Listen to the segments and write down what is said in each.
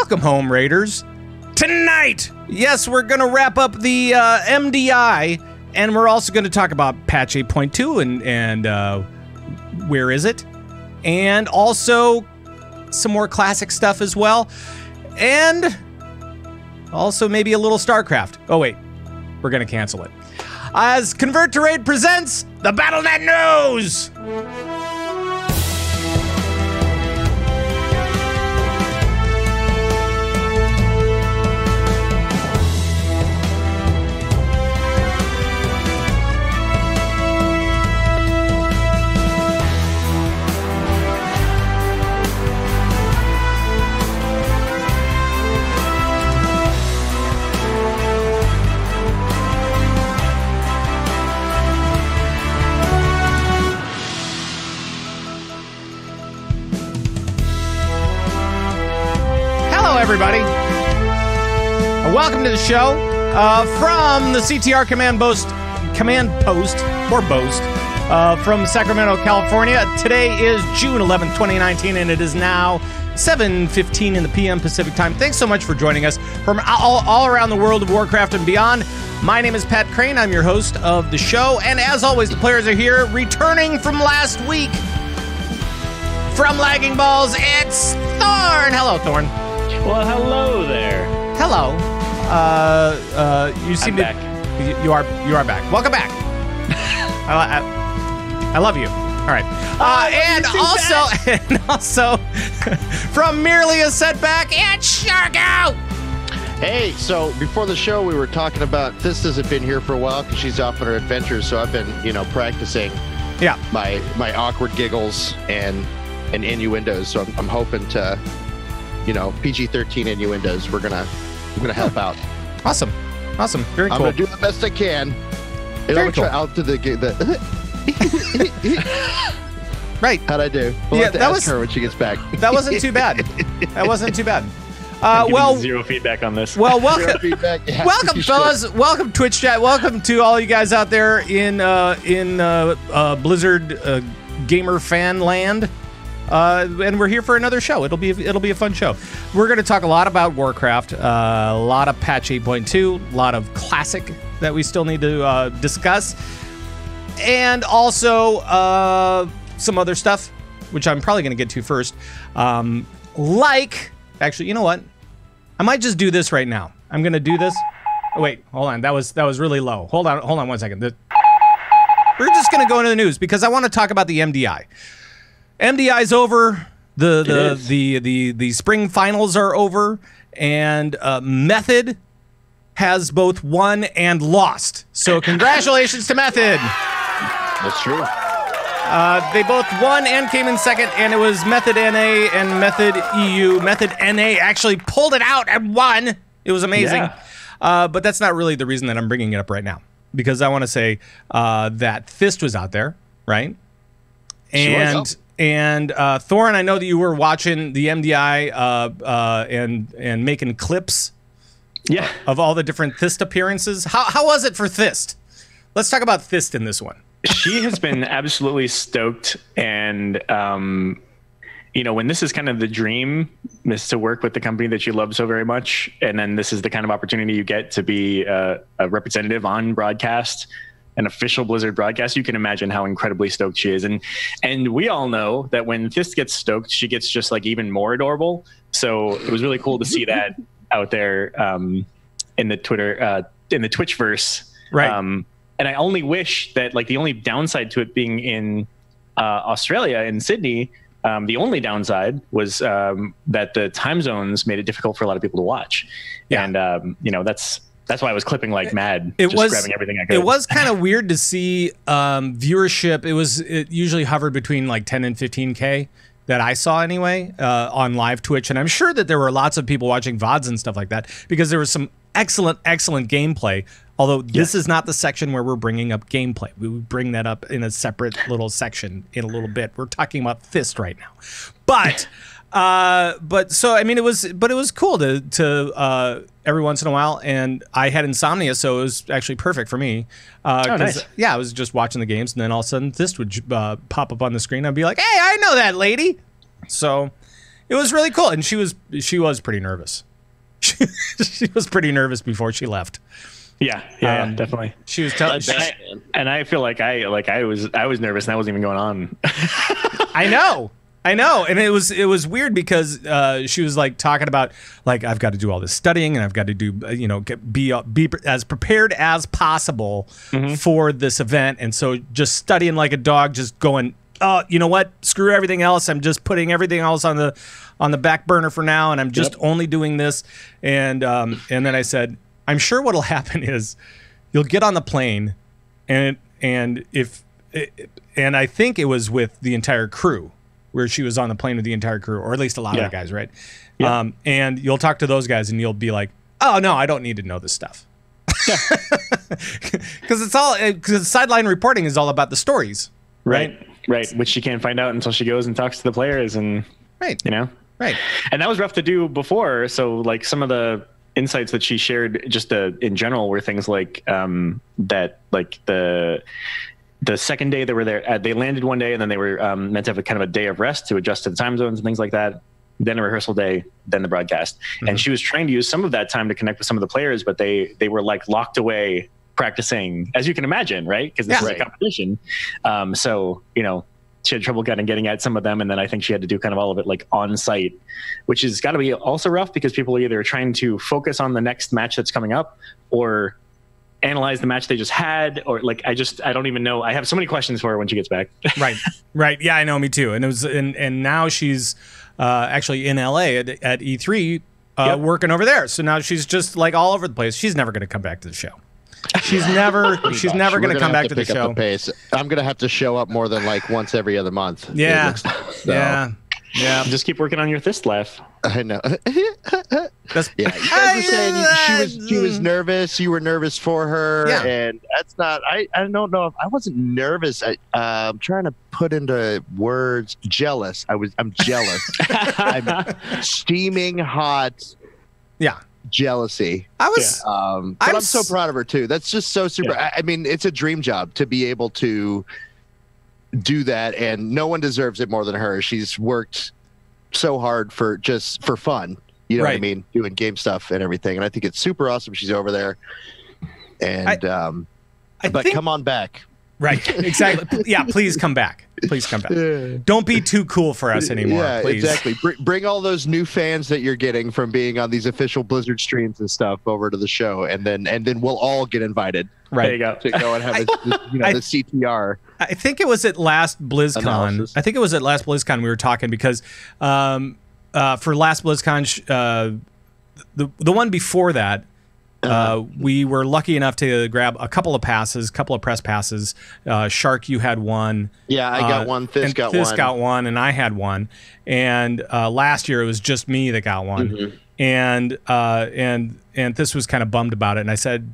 Welcome home, Raiders. Tonight, yes, we're going to wrap up the MDI, and we're also going to talk about patch 8.2 and where is it? And also some more classic stuff as well. And also maybe a little StarCraft. Oh, wait. We're going to cancel it. As Convert to Raid presents the Battlenet News! Everybody, welcome to the show from the CTR command post from Sacramento, California. Today is June 11th, 2019, and it is now 7:15 in the PM Pacific time. Thanks so much for joining us from all around the world of Warcraft and beyond. My name is Pat Krane. I'm your host of the show, and as always, the players are here, returning from last week. From Lagging Balls, it's Thorn. Hello, Thorn. Well, hello there. Hello. You seem I'm back. You are back. Welcome back. I love you. All right. And also from Merely a Setback, it's Sharku. Hey, so before the show, we were talking about Thyst hasn't been here for a while because she's off on her adventures. So I've been, practicing. Yeah. My awkward giggles and innuendos. So I'm hoping to. PG-13 innuendos. We're gonna help out. Awesome, very cool. I'm gonna do the best I can. And I'm gonna try out to the right. How'd I do? We'll have to ask her when she gets back. That wasn't too bad. Well, zero feedback on this. Well, welcome, welcome, fellas. Welcome, Twitch chat. Welcome to all you guys out there in Blizzard gamer fan land. And we're here for another show. It'll be a fun show. We're going to talk a lot about Warcraft, a lot of patch 8.2, a lot of classic that we still need to discuss, and also some other stuff, which I'm probably going to get to first. Actually, you know what? I might just do this right now. I'm going to do this. Oh, wait, hold on. That was really low. Hold on 1 second. We're just going to go into the news because I want to talk about the MDI. MDI's over. The spring finals are over, and Method has both won and lost. So congratulations to Method. That's true. They both won and came in second, and it was Method NA and Method EU. Method NA actually pulled it out and won. It was amazing. Yeah. But that's not really the reason that I'm bringing it up right now, because I want to say that Thyst was out there, right? And Thorn, I know that you were watching the MDI and making clips of all the different Thyst appearances. How was it for Thyst? Let's talk about Thyst in this one. She has been absolutely stoked. And, when this is kind of the dream, is to work with the company that you love so very much. And then this is the kind of opportunity you get to be a representative on broadcast. An official Blizzard broadcast, you can imagine how incredibly stoked she is. And we all know that when Thyst gets stoked, she gets just like even more adorable. So it was really cool to see that out there in the Twitchverse. Right. And I only wish that the only downside to it being in Australia, in Sydney, the only downside was that the time zones made it difficult for a lot of people to watch. Yeah. And, that's why I was clipping like mad, grabbing everything I could. It was kind of weird to see viewership. It usually hovered between like 10 and 15K that I saw anyway on live Twitch. And I'm sure that there were lots of people watching VODs and stuff like that because there was some excellent gameplay. Although this is not the section where we're bringing up gameplay. We would bring that up in a separate little section in a little bit. We're talking about Thyst right now. But so I mean it was cool to every once in a while, and I had insomnia, so it was actually perfect for me. Nice. Yeah, I was just watching the games, and then all of a sudden Thyst would pop up on the screen. I'd be like, "Hey, I know that lady." So it was really cool, and she was pretty nervous. She was pretty nervous before she left. Yeah, definitely. She was telling, and I feel like I was nervous, and I wasn't even going on. I know, and it was weird because she was like talking about like I've got to do all this studying, and I've got to do be as prepared as possible for this event, and so just studying like a dog, just going, oh, you know what? Screw everything else. I'm just putting everything else on the back burner for now, and I'm just only doing this. And then I said, I'm sure what'll happen is you'll get on the plane, and I think it was with the entire crew, where she was on the plane with the entire crew, or at least a lot of the guys, right? Yeah. And you'll talk to those guys, and you'll be like, oh no, I don't need to know this stuff. Because sideline reporting is all about the stories, right? Right, which she can't find out until she goes and talks to the players, and right. And that was rough to do before. So like some of the insights that she shared just in general were things like that, like the second day they were there, they landed one day, and then they were meant to have a kind of a day of rest to adjust to the time zones and things like that. Then a rehearsal day, then the broadcast. And she was trying to use some of that time to connect with some of the players, but they were like locked away practicing, as you can imagine, right? Because this is a competition. So, she had trouble kind of getting at some of them, and then I think she had to do kind of all of it like on site, which has got to be also rough because people are either trying to focus on the next match that's coming up or analyze the match they just had, or like I don't even know. I have so many questions for her when she gets back. Right. Yeah, I know, me too. And it was and now she's actually in LA at E3 working over there. So now she's just like all over the place. She's never going to come back to the show. She's never going to come back to the show. I'm going to have to show up more than like once every other month. Yeah. Yeah. Just keep working on your Thyst laugh. I know. You guys were saying she was nervous. You were nervous for her, and that's not. I don't know if I wasn't nervous. I'm trying to put into words. Jealous. I'm jealous. I'm steaming hot. Yeah. Jealousy. But I'm so proud of her too. That's just so super. I mean, it's a dream job to be able to do that, and no one deserves it more than her. She's worked so hard for fun. You know what I mean? Doing game stuff and everything. And I think it's super awesome she's over there. And but come on back. Right. Exactly. Yeah, please come back. Please come back. Don't be too cool for us anymore. Yeah, please. Exactly. Bring all those new fans that you're getting from being on these official Blizzard streams and stuff over to the show, and then we'll all get invited. Right. There you go. To go and have the CTR. I think it was at last BlizzCon. Analysis. I think it was at last BlizzCon we were talking because for last BlizzCon, the one before that, we were lucky enough to grab a couple of press passes. Sharku had one. Yeah, I got one. Thyst got one, and I had one. And last year it was just me that got one. And Thyst was kind of bummed about it. And I said,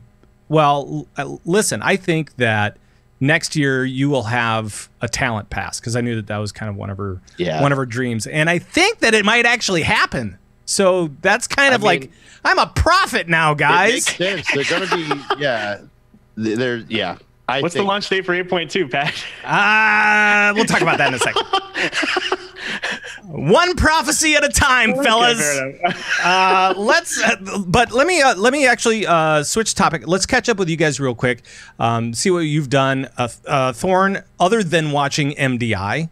well, listen, I think that next year you will have a talent pass, because I knew that was kind of one of her dreams, and I think that it might actually happen. So that's kind of like, I'm a prophet now, guys. It makes sense. They're going to be, What's the launch date for 8.2, Pat? We'll talk about that in a second. One prophecy at a time, fellas. Let me actually switch topic. Let's catch up with you guys real quick. See what you've done, Thorn. Other than watching MDI,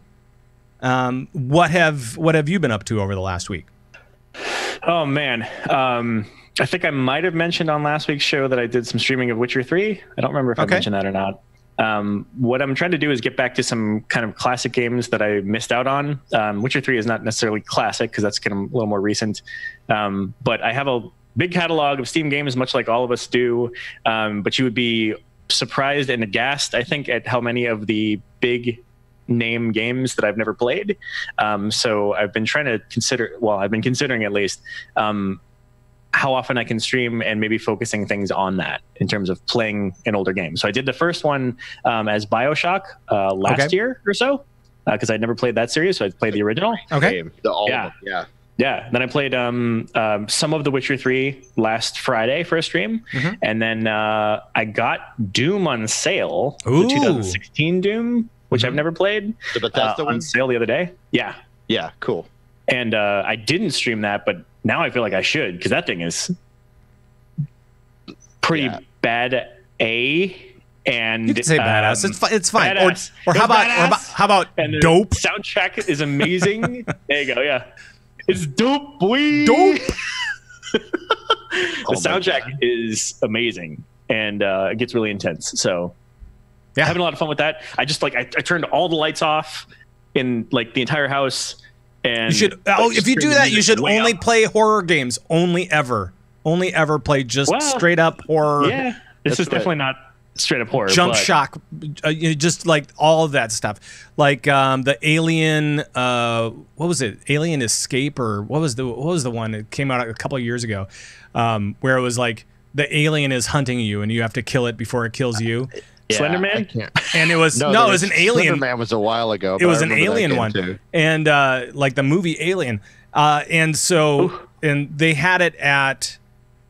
what have you been up to over the last week? Oh man, I think I might have mentioned on last week's show that I did some streaming of Witcher 3. I don't remember if I mentioned that or not. What I'm trying to do is get back to some kind of classic games that I missed out on. Witcher 3 is not necessarily classic because that's kind of a little more recent. But I have a big catalog of Steam games, much like all of us do. But you would be surprised and aghast, I think, at how many of the big name games that I've never played. So I've been trying to I've been considering at least how often I can stream and maybe focusing things on that in terms of playing an older game. So I did the first one as BioShock last year or so because I'd never played that series. So I played the original. Okay. Yeah. Then I played some of The Witcher 3 last Friday for a stream. And then I got Doom on sale, the 2016 Doom, which I've never played. The Bethesda one? On sale the other day. Yeah. Yeah, cool. And I didn't stream that, but now I feel like I should, because that thing is pretty bad. And you can say badass. It's fine. Badass. Or how about and dope? Soundtrack is amazing. There you go. Yeah, it's dope, boy. Dope. The soundtrack is amazing, and it gets really intense. So, having a lot of fun with that. I just I turned all the lights off in like the entire house. And you should. If you do that, you should only play horror games. Only ever play just straight up horror. Yeah, this is definitely not straight up horror. Jump shock, just like all of that stuff, like the Alien. What was it? Alien Escape, or what was the one that came out a couple of years ago, where it was like the alien is hunting you and you have to kill it before it kills you. Yeah, Slenderman, and it was it was an alien. Slenderman was a while ago. It was an alien one, too. And like the movie Alien, and so and they had it at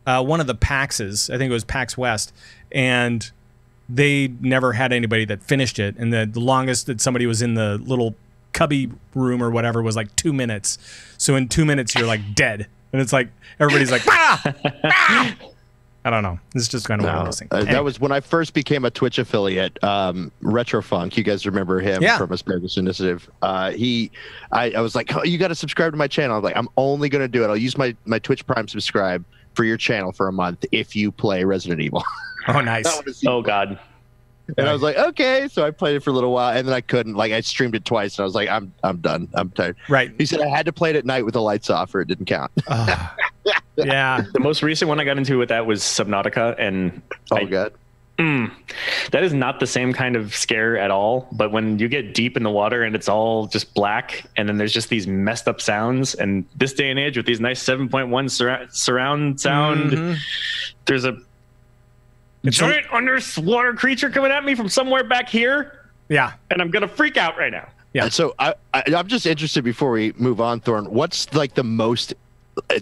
one of the PAXs. I think it was PAX West, and they never had anybody that finished it. And the longest that somebody was in the little cubby room or whatever was like 2 minutes. So in 2 minutes you're like dead, and it's like everybody's like I don't know. It's just kind of what I'm missing. That was when I first became a Twitch affiliate. Retrofunk, you guys remember him from Asparagus Initiative? I was like, oh, you got to subscribe to my channel. I was like, I'm only going to do it. I'll use my Twitch Prime subscribe for your channel for a month if you play Resident Evil. Oh, nice. Oh, God. And I was like, okay. So I played it for a little while, and then I couldn't. Like, I streamed it twice, and I was like, I'm done. I'm tired. Right. He said I had to play it at night with the lights off, or it didn't count. Yeah. The most recent one I got into with that was Subnautica, and God. That is not the same kind of scare at all. But when you get deep in the water and it's all just black, and then there's just these messed up sounds, and this day and age with these nice 7.1 surround sound, there's a giant underwater creature coming at me from somewhere back here. Yeah. And I'm going to freak out right now. Yeah. So I'm just interested, before we move on, Thorn, what's like the most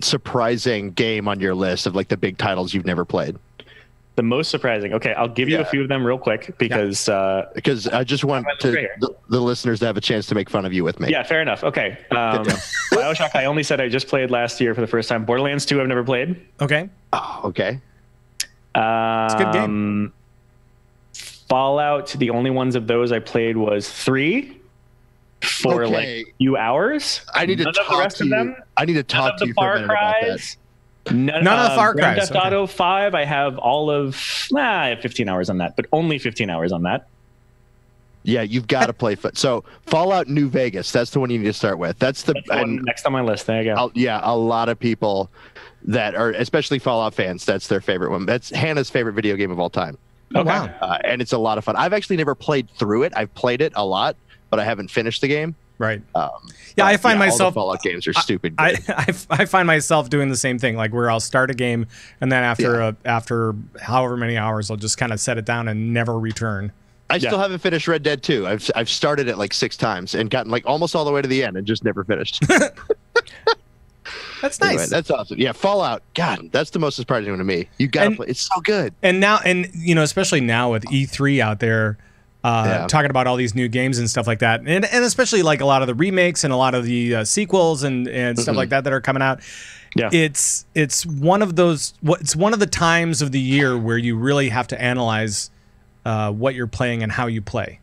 surprising game on your list of like the big titles you've never played? The most surprising. Okay, I'll give you a few of them real quick because I just want the listeners to have a chance to make fun of you with me. Yeah, fair enough. Okay. BioShock, I only said I just played last year for the first time. Borderlands 2, I've never played. Okay. Oh, okay. It's a good game. Fallout, the only ones of those I played was 3 for like a few hours. I need to talk the rest to of you. them. I need to talk to you for a minute about that. None of the Far Cries. Grand Theft Auto 5, I have all of I have 15 hours on that, but only 15 hours on that. Yeah, you've got to play. So Fallout New Vegas, that's the one you need to start with. That's the one next on my list. There you go. A lot of people that are, especially Fallout fans, that's their favorite one. That's Hannah's favorite video game of all time. Oh, wow. And it's a lot of fun. I've actually never played through it. I've played it a lot, but I haven't finished the game. Right. I find myself. All the Fallout games are stupid. I find myself doing the same thing, like where I'll start a game and then after however many hours, I'll just kind of set it down and never return. I still haven't finished Red Dead 2. I've started it like 6 times and gotten like almost all the way to the end and just never finished. That's nice. Anyway, that's awesome. Yeah, Fallout. God, that's the most surprising one to me. You got to play. It's so good. And now, especially now with E3 out there, talking about all these new games and stuff like that, and especially like a lot of the remakes and a lot of the sequels and stuff like that are coming out. Yeah, it's one of those. It's one of the times of the year where you really have to analyze what you're playing and how you play.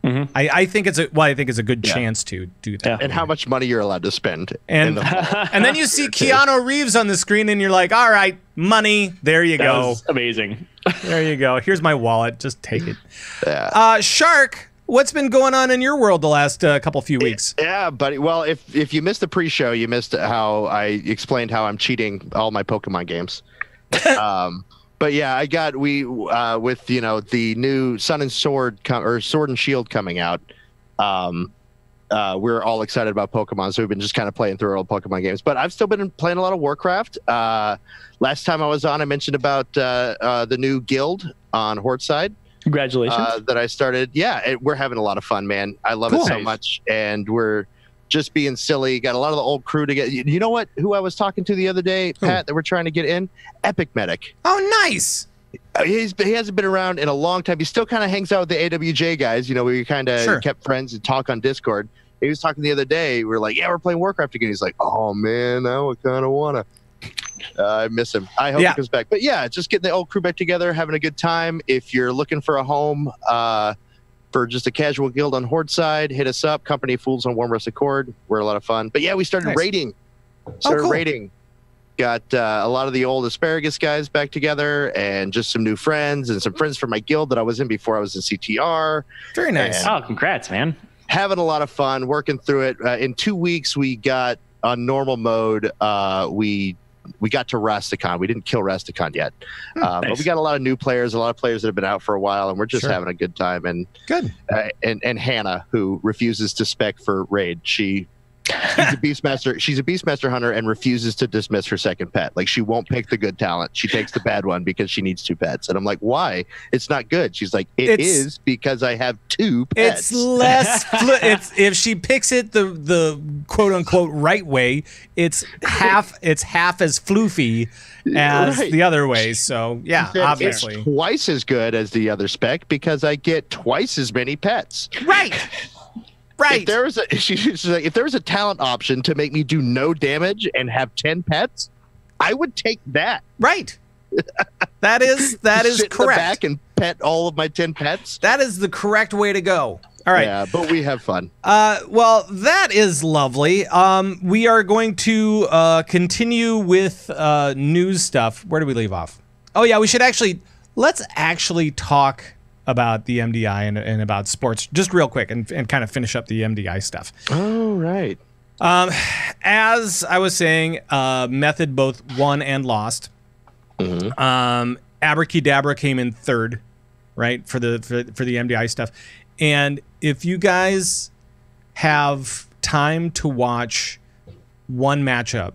Mm-hmm. I think it's a good chance to do that. And how much money you're allowed to spend. And and then you see Keanu Reeves on the screen and you're like, all right, money, there you go. Was amazing. There you go. Here's my wallet. Just take it. Shark, what's been going on in your world the last few weeks? Yeah, buddy. Well, if you missed the pre-show, you missed how I explained how I'm cheating all my Pokemon games. But yeah, with the new Sun and Sword or Sword and Shield coming out. We're all excited about Pokemon, so we've been just kind of playing through our old Pokemon games. But I've still been playing a lot of Warcraft. Last time I was on, I mentioned about the new guild on Hordside. Congratulations! That I started. Yeah, we're having a lot of fun, man. I love it so much, and we're just being silly. Got a lot of the old crew together. You know what? Who I was talking to the other day, Pat, that we're trying to get in? Epic Medic. Oh, nice. He hasn't been around in a long time. He still kind of hangs out with the AWJ guys. We kind of kept friends and talk on Discord. He was talking the other day. We were like, yeah, we're playing Warcraft again. He's like, oh man, now I kind of wanna. I miss him. I hope he comes back. But yeah, just getting the old crew back together, having a good time. If you're looking for a home for just a casual guild on Horde side, hit us up. Company Fools on Warm Rusted Cord. We're a lot of fun. But yeah, we started raiding. Raiding. Got a lot of the old Asparagus guys back together, and just some new friends and some friends from my guild that I was in before I was in CTR. Very nice. Oh, congrats, man. Having a lot of fun, working through it. In 2 weeks, we got on normal mode. We got to Rastakhan. We didn't kill Rastakhan yet. Nice. But we got a lot of new players, a lot of players that have been out for a while, and we're just having a good time. And good. And Hannah, who refuses to spec for raid, she's a Beastmaster. She's a Beastmaster hunter and refuses to dismiss her second pet. Like, she won't pick the good talent. She takes the bad one because she needs 2 pets. And I'm like, why? It's not good. She's like, it is because I have 2 pets. It's less. If she picks it the quote unquote right way, it's half as floofy as the other way. So yeah, obviously, it's twice as good as the other spec because I get twice as many pets. Right. Right. If there was a talent option to make me do no damage and have 10 pets, I would take that. Right. That is sit correct. In the back and pet all of my 10 pets. That is the correct way to go. All right. Yeah, but we have fun. Well, that is lovely. We are going to continue with news stuff. Where do we leave off? Oh yeah, let's actually talk about the MDI and about sports just real quick and kind of finish up the MDI stuff. Oh, right. As I was saying, Method both won and lost. Mm-hmm. Abracadabra came in 3rd, right, for the MDI stuff. And if you guys have time to watch one matchup,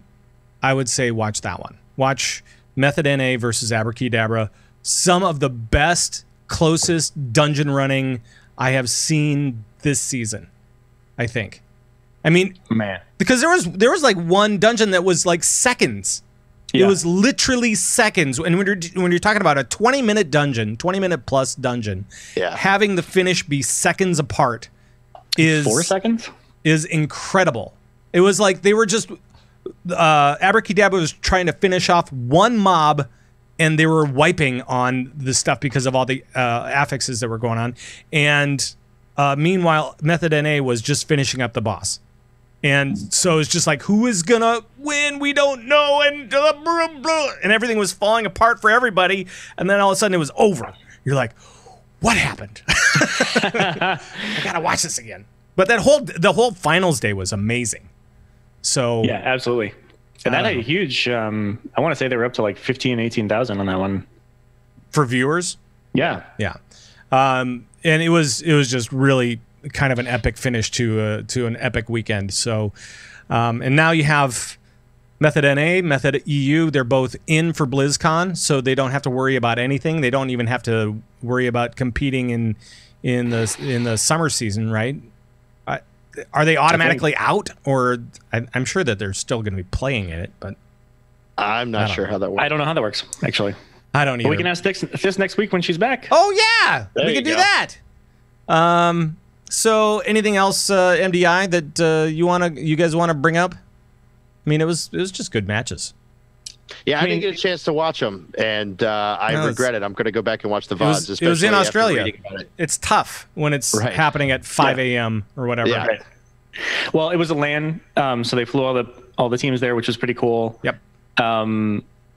I would say watch that one. Watch Method NA versus Abracadabra. Some of the best, closest dungeon running I have seen this season, I think. I mean, man, because there was like one dungeon that was like seconds. It was literally seconds. And when you're talking about a 20-minute dungeon, 20-minute plus dungeon, having the finish be seconds apart is 4 seconds is incredible. It was like they were just Abracadabra was trying to finish off one mob, and they were wiping on the stuff because of all the affixes that were going on. And meanwhile, Method NA was just finishing up the boss. And so it's just like, who is going to win? We don't know. And everything was falling apart for everybody. And then all of a sudden it was over. You're like, what happened? I got to watch this again. But the whole finals day was amazing. So yeah, absolutely. And that had a huge, I want to say they were up to like 15, 18,000 on that one. For viewers? Yeah. Yeah. And it was just really kind of an epic finish to an epic weekend. So, and now you have Method NA, Method EU. They're both in for BlizzCon, so they don't have to worry about anything. They don't even have to worry about competing in the summer season, right? Are they automatically out, or I'm sure that they're still going to be playing in it, but I'm not sure how that works. I don't know how that works, actually. I don't either. But we can ask Thys next week when she's back. Oh yeah, we can do that. So anything else, MDI, that you guys want to bring up? I mean, it was just good matches. Yeah, I didn't get a chance to watch them, and I regret it. I'm going to go back and watch the VODs. It was in Australia. It's tough when it's happening at 5 a.m. or whatever. Yeah. Right. Well, it was a LAN, so they flew all the teams there, which was pretty cool. Yep.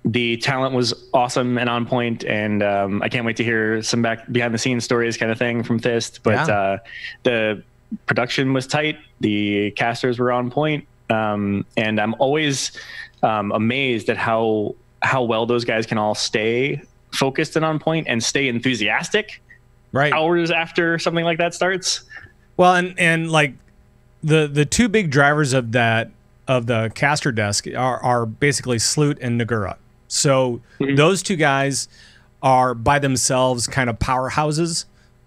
The talent was awesome and on point, and I can't wait to hear some behind the scenes stories kind of thing from Thyst. But the production was tight. The casters were on point, and I'm always amazed at how well those guys can all stay focused and on point and stay enthusiastic hours after something like that starts. Well, and like the two big drivers of the caster desk are basically Sloot and Nagura. So those two guys are by themselves kind of powerhouses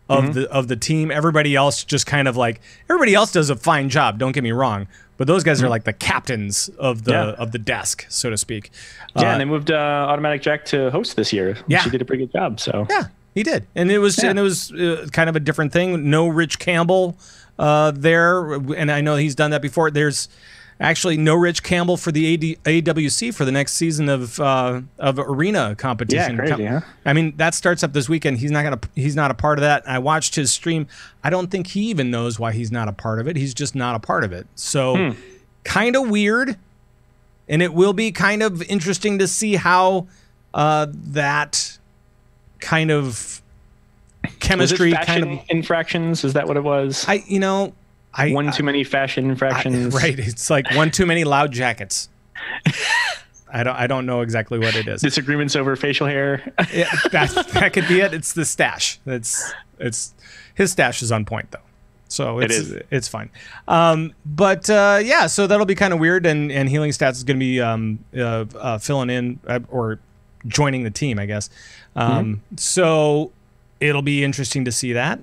of the team. Everybody else just kind of like, everybody else does a fine job, don't get me wrong, but those guys are like the captains of the desk, so to speak. Yeah, and they moved Automatic Jack to host this year. Yeah, he did a pretty good job. So yeah, he did, and it was kind of a different thing. No Rich Campbell there, and I know he's done that before. There's actually no Rich Campbell for the AWC for the next season of arena competition. Yeah, crazy, huh? I mean, that starts up this weekend. He's not a part of that. I watched his stream. I don't think he even knows why he's not a part of it. He's just not a part of it. So kind of weird, and it will be kind of interesting to see how that kind of chemistry kind of infractions. Is that what it was? One too many fashion infractions. Right. It's like one too many loud jackets. I don't know exactly what it is. Disagreements over facial hair. Yeah, that could be it. It's the stash. It's his stash is on point though. So it's fine. But yeah, so that'll be kind of weird, and Healing Stats is going to be filling in or joining the team, I guess. So it'll be interesting to see that.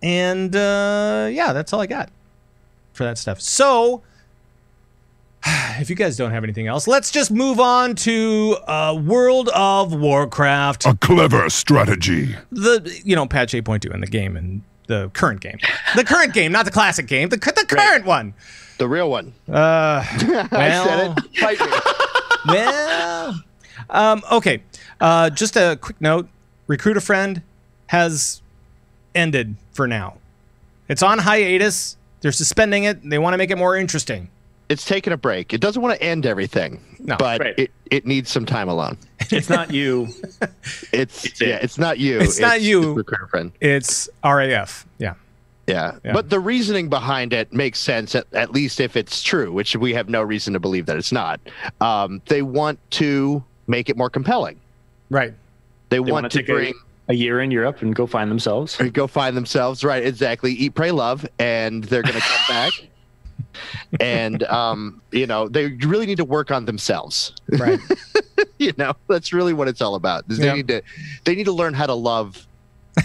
And yeah, that's all I got for that stuff. So if you guys don't have anything else, let's just move on to World of Warcraft. A clever strategy. Patch 8.2 in the game, and the current game. The current game, not the classic game. The current one. The real one. Well, I said it. Fight me. Well, okay. Just a quick note. Recruit a Friend has ended for now. It's on hiatus. They're suspending it. They want to make it more interesting. It's taking a break. It doesn't want to end everything, but it needs some time alone. It's not you. It's not you. It's not you. Recruit a Friend. It's RAF. Yeah. Yeah. But the reasoning behind it makes sense, at least if it's true, which we have no reason to believe that it's not. They want to make it more compelling. Right. They want to bring a year in Europe and go find themselves. Right, exactly. Eat, pray, love, and they're going to come back. And they really need to work on themselves. Right. That's really what it's all about. They need to learn how to love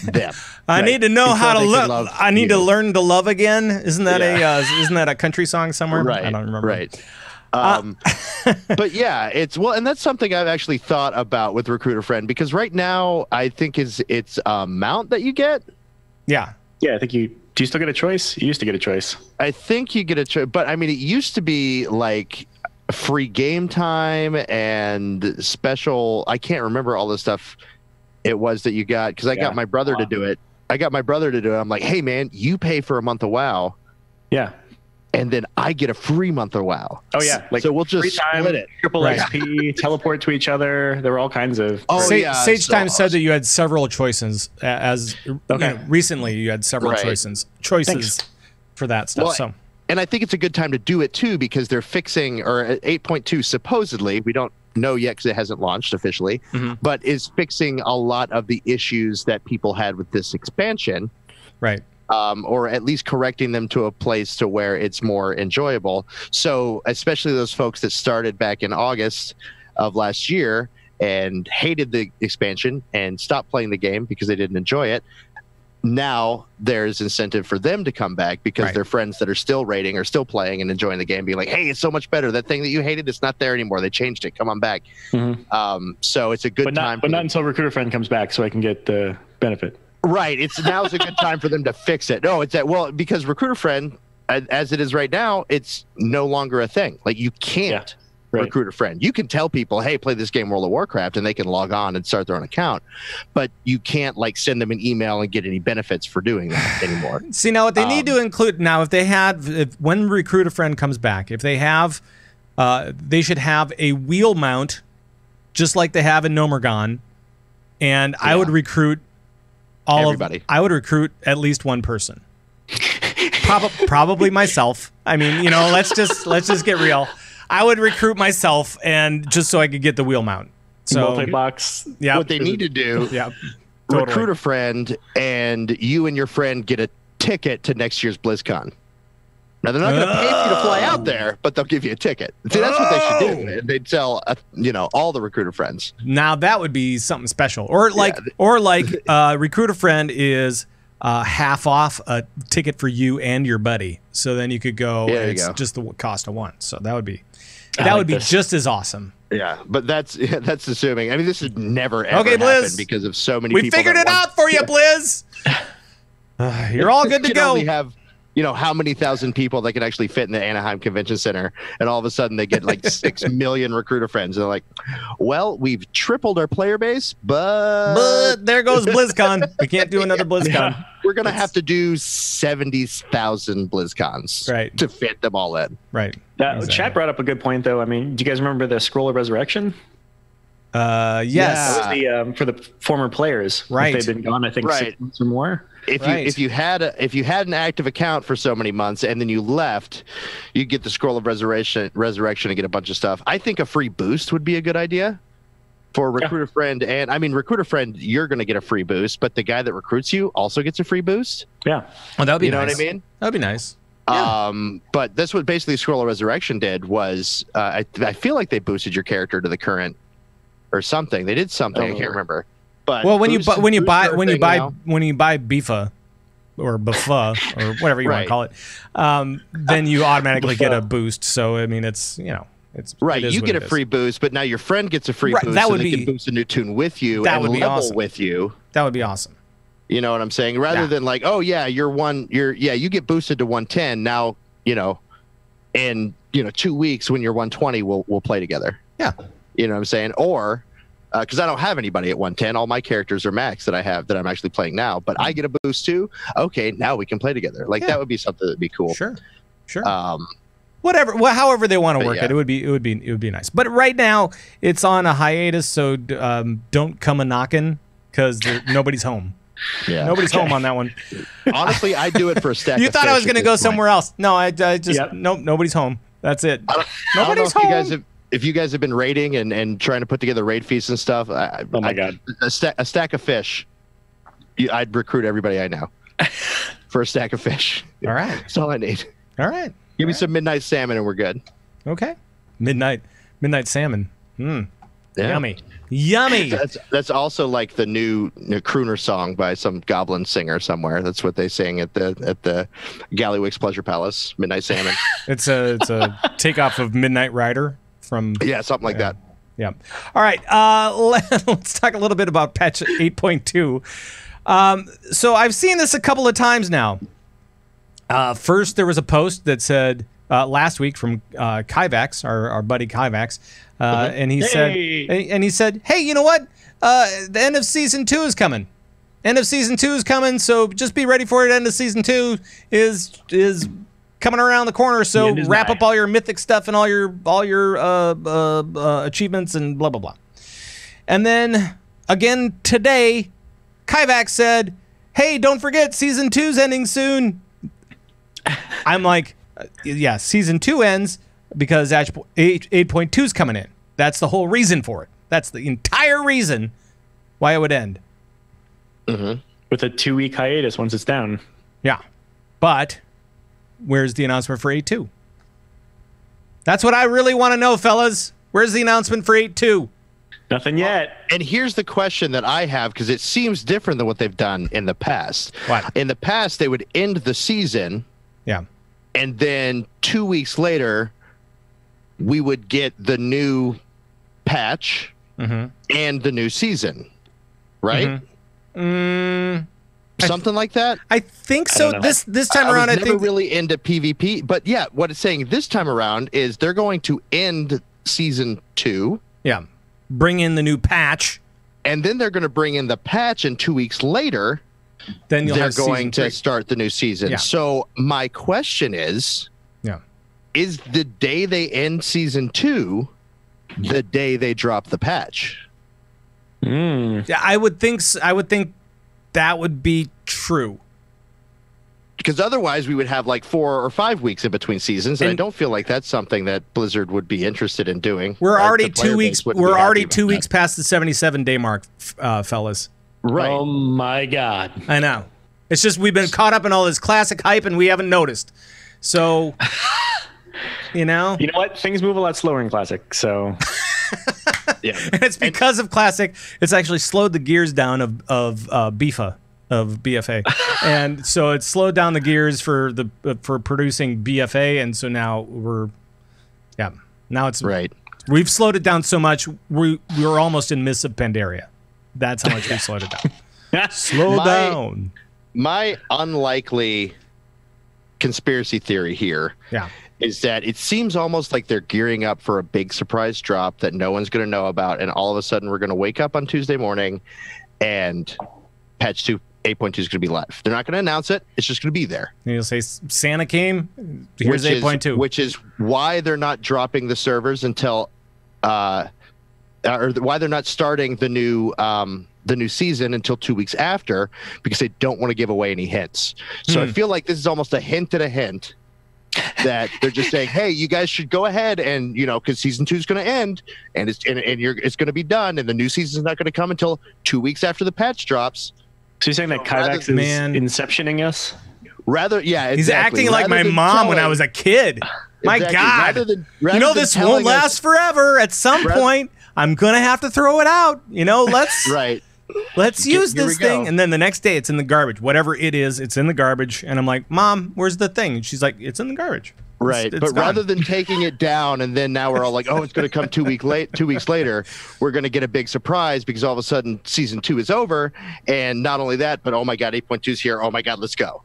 them. I need to know how to love. I need to learn to love again. Isn't that isn't that a country song somewhere? Right. I don't remember. Right. But yeah, and that's something I've actually thought about with Recruit a Friend, because right now I think it's a mount that you get. Yeah. Yeah, I think do you still get a choice? You used to get a choice. I think you get a choice, but I mean, it used to be like free game time and special. I can't remember all the stuff it was that you got, because I got my brother to do it. I'm like, hey man, you pay for a month of WoW. Yeah. And then I get a free month of WoW. Oh yeah, so we'll just split it. Triple XP, teleport to each other. There were all kinds of. Sage Time said that you had several choices. Recently you had several choices for that stuff. And I think it's a good time to do it too, because they're fixing, or 8.2 supposedly, we don't know yet because it hasn't launched officially, but is fixing a lot of the issues that people had with this expansion. Right. Or at least correcting them to a place to where it's more enjoyable. So especially those folks that started back in August of last year and hated the expansion and stopped playing the game because they didn't enjoy it, now there's incentive for them to come back, because their friends that are still raiding are still playing and enjoying the game, being like, hey, it's so much better. That thing that you hated, it's not there anymore. They changed it. Come on back. So it's a good time. But not until Recruiter Friend comes back, so I can get the benefit. Right. Now's a good time for them to fix it. No, because Recruiter Friend, as it is right now, it's no longer a thing. Like, you can't recruit a friend. You can tell people, hey, play this game World of Warcraft, and they can log on and start their own account. But you can't send them an email and get any benefits for doing that anymore. See, now what they need to include now, when Recruit a Friend comes back, if they have, they should have a wheel mount, just like they have in Nomergon, and I would recruit everybody. I would recruit at least one person. Probably myself. I mean, let's just get real. I would recruit myself, and just so I could get the wheel mount. So multi-box. Yeah. What they need to do, recruit a friend, and you and your friend get a ticket to next year's BlizzCon. Now, they're not going to pay for you to fly out there, but they'll give you a ticket. See, that's what they should do. They'd sell, all the Recruiter Friends. Now, that would be something special. Or Recruiter Friend is half off a ticket for you and your buddy. So then you could go, and it's just the cost of one. So that would be just as awesome. Yeah, but that's assuming. I mean, this has never, ever happened because of so many people. We figured it out for you, Blizz. You're all good to go. you know, how many thousand people they can actually fit in the Anaheim Convention Center, and all of a sudden they get like 6 million recruiter friends. And they're like, well, we've tripled our player base, but there goes BlizzCon. We can't do another BlizzCon. Yeah. We're gonna have to do 70,000 BlizzCons to fit them all in. Right. Exactly. Chat brought up a good point, though. I mean, do you guys remember the Scroll of Resurrection? Yes. That was for the former players. Right. If they've been gone, I think 6 months or more. If you had an active account for so many months and then you left, you get the Scroll of Resurrection and get a bunch of stuff. I think a free boost would be a good idea for Recruiter Friend. And I mean, Recruiter Friend, you're going to get a free boost, but the guy that recruits you also gets a free boost. Yeah. Well, that would be nice. You know what I mean? That would be nice. Yeah. But that's what basically Scroll of Resurrection did was I feel like they boosted your character to the current or something. They did something. I can't remember. But well, when you buy BfA or BfA or whatever you want to call it, then you automatically get a boost. So I mean, it's it's right. You get a free boost, but now your friend gets a free boost. That would be, they can boost a new tune with you. That and would be level awesome. With you. That would be awesome. You know what I'm saying? Rather than like, oh yeah, you get boosted to 110 now. You know, in 2 weeks when you're 120, we'll play together. Yeah. You know what I'm saying? Or because I don't have anybody at 110. All my characters are max that I have that I'm actually playing now. But I get a boost too. Okay, now we can play together. Like that would be something that'd be cool. Sure. Whatever. Well, however they want to work it would be nice. But right now it's on a hiatus, so don't come a knocking because nobody's home. Yeah. Nobody's home on that one. Honestly, I do it for a stack. You thought I was going to go somewhere else? No, I just nope. Nobody's home. That's it. Nobody's home. If you guys have been raiding and trying to put together raid feasts and stuff, oh my god, a stack of fish. I'd recruit everybody I know for a stack of fish. All right, that's all I need. All right, give me some midnight salmon and we're good. Okay, midnight salmon. Yeah. Yummy. That's also like the new crooner song by some goblin singer somewhere. That's what they sing at the Gallywix Pleasure Palace. Midnight salmon. It's a takeoff of Midnight Rider. From something like that. Yeah. All right. Let's talk a little bit about patch 8.2. So I've seen this a couple of times now. First, there was a post that said last week from Kyvax, our buddy Kyvax, and he said, "Hey, you know what? The end of season 2 is coming. So just be ready for it. End of season 2 is coming around the corner, so wrap up all your mythic stuff and all your achievements and blah blah blah." And then again today, Kyvax said, "Hey, don't forget season 2's ending soon." I'm like, yeah, season 2 ends because 8.2's coming in. That's the whole reason for it. That's the entire reason why it would end. Mm-hmm. With a 2-week hiatus once it's down. Yeah, but where's the announcement for 8.2? That's what I really want to know, fellas. Where's the announcement for 8.2? Nothing yet. And here's the question that I have, because it seems different than what they've done in the past. What? In the past, they would end the season. Yeah. And then 2 weeks later, we would get the new patch and the new season. Right? Something like that. I think so. This time around, I never think really into PvP, but yeah, what it's saying this time around is they're going to end season 2. Yeah, bring in the new patch, and then they're going to bring in the patch, and 2 weeks later, then they're going to start the new season. Yeah. So my question is, is the day they end season 2 the day they drop the patch? Yeah, I would think. I would think that would be true. Because otherwise we would have like 4 or 5 weeks in between seasons, and I don't feel like that's something that Blizzard would be interested in doing. We're already 2 weeks. We're already 2 weeks past the 77-day mark, fellas. Right. Oh my god. I know. It's just we've been caught up in all this classic hype, and we haven't noticed. So, you know what? Things move a lot slower in classic. So. Yeah, and it's because of classic. It's actually slowed the gears down of BfA, and so it slowed down the gears for producing BfA, and so now now it's right. We've slowed it down so much we're almost in Mists of Pandaria. That's how much we slowed it down. Slow down. My unlikely conspiracy theory here. Yeah. Is that it seems almost like they're gearing up for a big surprise drop that no one's going to know about, and all of a sudden we're going to wake up on Tuesday morning and patch 2 8.2 is going to be live. They're not going to announce it. It's just going to be there. And you'll say Santa came. Here's 8.2, which is why they're not dropping the servers until, or why they're not starting the new season until 2 weeks after, because they don't want to give away any hints. So I feel like this is almost a hint and a hint that they're just saying, hey, you guys should go ahead and, because season 2 is going to end and it's going to be done, and the new season is not going to come until 2 weeks after the patch drops. So you're saying that Kyvax is inceptioning us? Yeah, exactly. He's acting like my mom when I was a kid. My God. This won't last forever. At some point, I'm going to have to throw it out. Let's use this thing. And then the next day, it's in the garbage. Whatever it is, it's in the garbage. And I'm like, Mom, where's the thing? And she's like, it's in the garbage. Right. But rather than taking it down and then now we're all like, oh, it's going to come 2 weeks later, we're going to get a big surprise because all of a sudden season 2 is over. And not only that, but oh my God, 8.2 is here. Oh my God, let's go.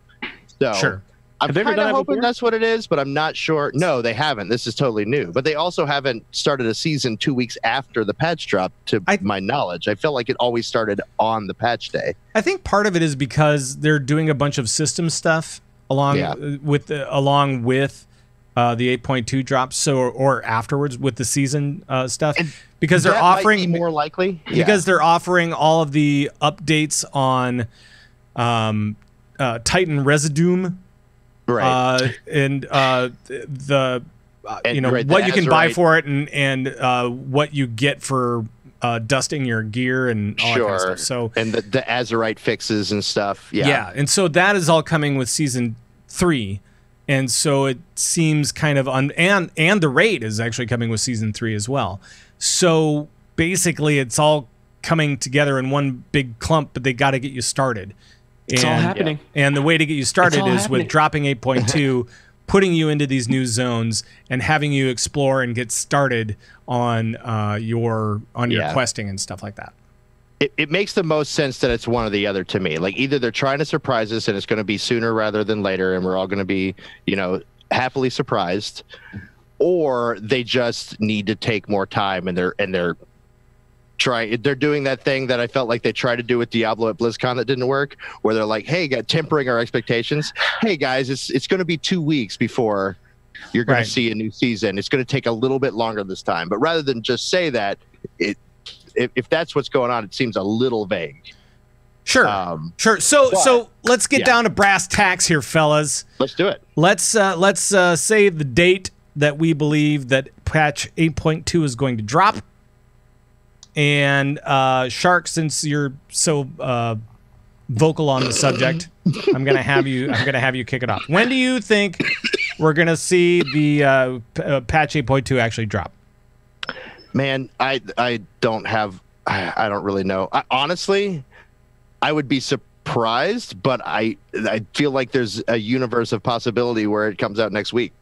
So sure. I'm kind of hoping that's what it is, but I'm not sure. No, they haven't. This is totally new. But they also haven't started a season 2 weeks after the patch drop, to my knowledge. I felt like it always started on the patch day. I think part of it is because they're doing a bunch of system stuff along with the 8.2 drops, or afterwards with the season stuff, and because they're offering might be more likely because they're offering all of the updates on Titan Residue. Right. And the what you can buy for it, and what you get for dusting your gear and all that kind of stuff. So, and the Azurite fixes and stuff. Yeah. And so that is all coming with season 3. And so it seems kind of and the raid is actually coming with season 3 as well. So basically it's all coming together in one big clump, but they got to get you started. It's all happening. And the way to get you started is with dropping 8.2, putting you into these new zones, and having you explore and get started on your questing and stuff like that. It makes the most sense that it's one or the other to me. Like, either they're trying to surprise us and it's going to be sooner rather than later, and we're all going to be, happily surprised, or they just need to take more time, and they're doing that thing that I felt like they tried to do with Diablo at BlizzCon that didn't work, where they're like, hey, tempering our expectations. Hey guys, it's going to be 2 weeks before you're going to see a new season. It's going to take a little bit longer this time. But rather than just say that, if that's what's going on, it seems a little vague. Sure. So let's get down to brass tacks here, fellas. Let's do it. Let's say the date that we believe that patch 8.2 is going to drop. And Shark, since you're so vocal on the subject, I'm gonna have you kick it off. When do you think we're gonna see the patch 8.2 actually drop? Man, I don't really know. Honestly, I would be surprised, but I feel like there's a universe of possibility where it comes out next week.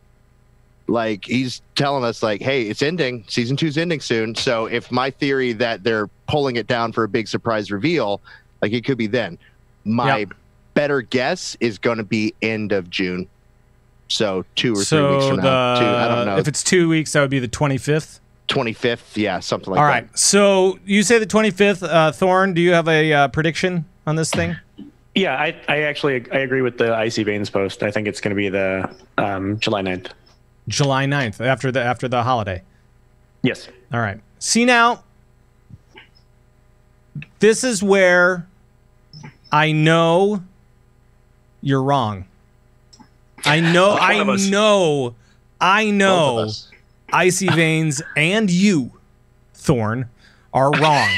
Like, he's telling us, like, hey, it's ending. Season 2's ending soon. So if my theory that they're pulling it down for a big surprise reveal, like, it could be then. My better guess is going to be end of June. So 2 or 3 weeks from now. I don't know. If it's 2 weeks, that would be the 25th. 25th, yeah, something like that. All right. So you say the 25th. Thorn, do you have a prediction on this thing? Yeah, I actually agree with the Icy Veins post. I think it's going to be the July 9th. July 9th, after the holiday. Yes. All right. See, now, this is where I know you're wrong. I know Icy Veins and you, Thorn, are wrong.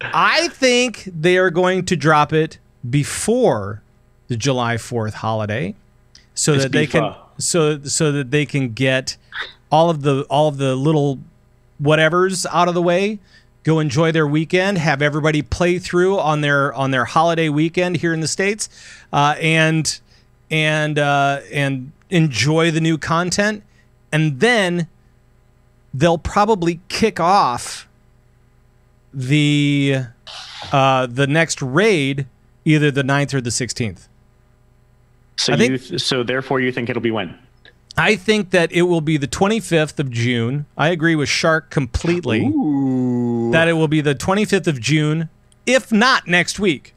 I think they are going to drop it before the July 4th holiday, so that they can get all of the little whatevers out of the way, go enjoy their weekend, have everybody play through on their holiday weekend here in the States, and enjoy the new content, and then they'll probably kick off the next raid either the 9th or the 16th. So therefore you think it'll be when? I think that it will be the 25th of June. I agree with Shark completely. Ooh. That it will be the 25th of June, if not next week.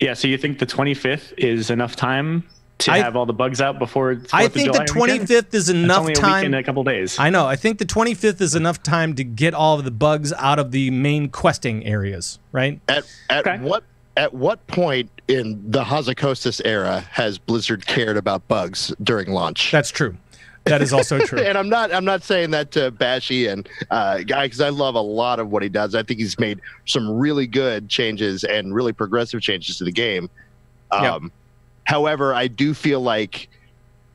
Yeah, so you think the 25th is enough time to have all the bugs out before 4th I think the 25th is enough only time. A week in a couple days. I know. I think the 25th is enough time to get all of the bugs out of the main questing areas, right? At what point in the Hazukosis era has Blizzard cared about bugs during launch? That's true. That is also true. And I'm not saying that to Bashy and Guy, because I love a lot of what he does. I think he's made some really good changes and really progressive changes to the game. However, I do feel like,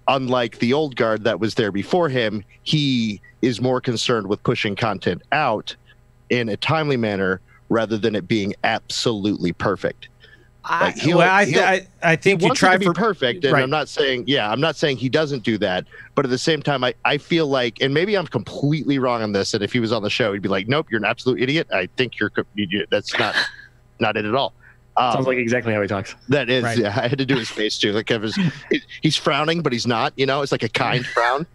unlike the old guard that was there before him, he is more concerned with pushing content out in a timely manner rather than it being absolutely perfect. I think he you try to be perfect, and right. I'm not saying he doesn't do that, but at the same time, I feel like, and maybe I'm completely wrong on this, and if he was on the show, he'd be like, "Nope, you're an absolute idiot. I think that's not it at all." Sounds like exactly how he talks. That is, right. Yeah. I had to do his face too. Like he's frowning, but he's not. It's like a kind frown.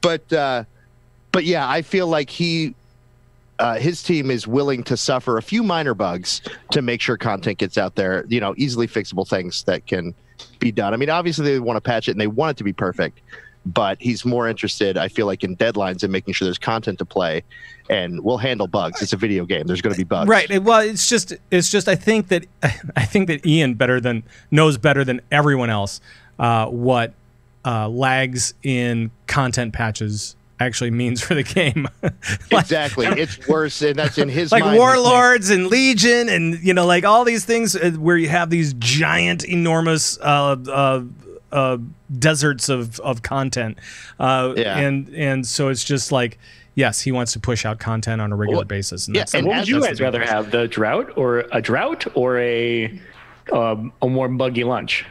But yeah, I feel like his team is willing to suffer a few minor bugs to make sure content gets out there, easily fixable things that can be done. I mean, obviously they want to patch it and they want it to be perfect, but he's more interested, I feel like, in deadlines and making sure there's content to play, and we'll handle bugs. It's a video game. There's going to be bugs. Right. Well, it's just I think that Ian knows better than everyone else what lags in content patches actually means for the game. Exactly. It's worse, and that's in his like mind. Warlords and Legion and like all these things where you have these giant enormous deserts of content. And so it's just like, yes, he wants to push out content on a regular basis. And and what would you guys rather have, a drought or a more buggy launch?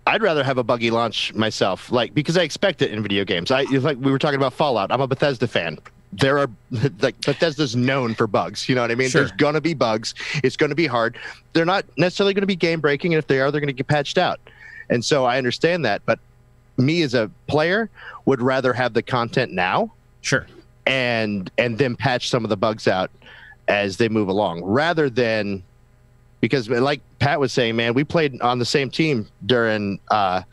I'd rather have a buggy launch myself, because I expect it in video games. Like we were talking about Fallout. I'm a Bethesda fan. Bethesda's known for bugs. You know what I mean? Sure. There's gonna be bugs. It's gonna be hard. They're not necessarily gonna be game breaking, and if they are, they're gonna get patched out. And so I understand that. But me as a player would rather have the content now. Sure. And then patch some of the bugs out as they move along, rather than. Because like Pat was saying, man, we played on the same team during the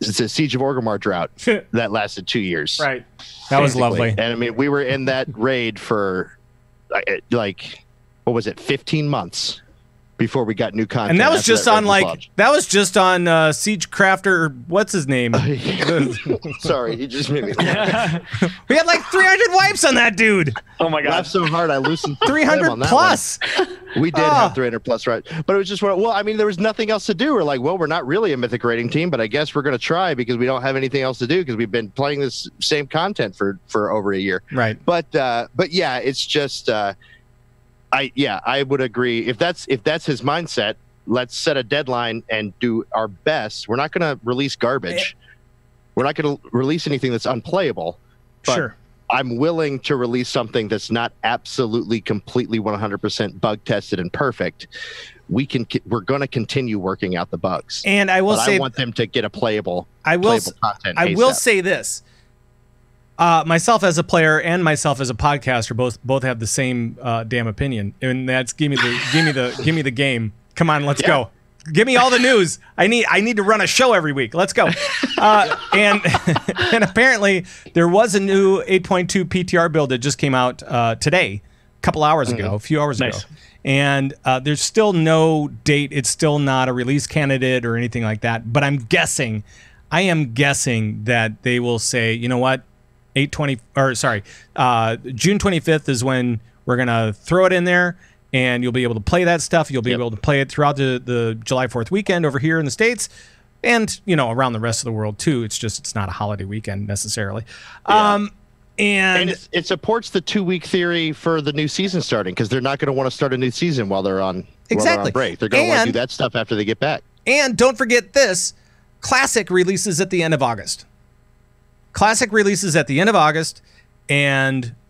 Siege of Orgrimmar drought that lasted 2 years. Right. That was lovely. And I mean, we were in that raid for what was it, 15 months before we got new content. And that was just on Siege Crafter, what's his name? Sorry, he just made me We had like 300 wipes on that dude. Oh my god. Laughed so hard I loosened 300 plus. We did have 300 plus, right? But it was just, there was nothing else to do. We're like, we're not really a mythic rating team, but I guess we're going to try because we don't have anything else to do because we've been playing this same content for over a year. Right. But yeah, it's just, I would agree. If that's his mindset, let's set a deadline and do our best. We're not going to release garbage. We're not going to release anything that's unplayable. But sure. I'm willing to release something that's not absolutely, completely 100% bug tested and perfect. We're going to continue working out the bugs. And I will say, I want them to get a playable content. I will say this. Myself as a player and myself as a podcaster both have the same damn opinion, and that's give me the game. Come on, let's go. Give me all the news. I need to run a show every week. Let's go. And apparently there was a new 8.2 PTR build that just came out today, a couple hours ago, a few hours ago. And there's still no date. It's still not a release candidate or anything like that. But I am guessing that they will say, you know what? June 25th is when we're gonna throw it in there, and you'll be able to play that stuff. You'll be able to play it throughout the July 4th weekend over here in the States, and around the rest of the world too. It's not a holiday weekend necessarily. And it supports the 2-week theory for the new season starting, because they're not going to want to start a new season while they're on break. They're going to want to do that stuff after they get back. And don't forget this: Classic releases at the end of August. And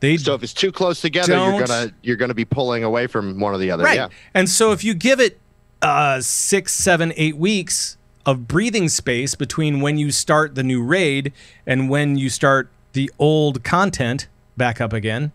so if it's too close together, you're gonna be pulling away from one or the other. Right. Yeah. And so if you give it 6, 7, 8 weeks of breathing space between when you start the new raid and when you start the old content back up again,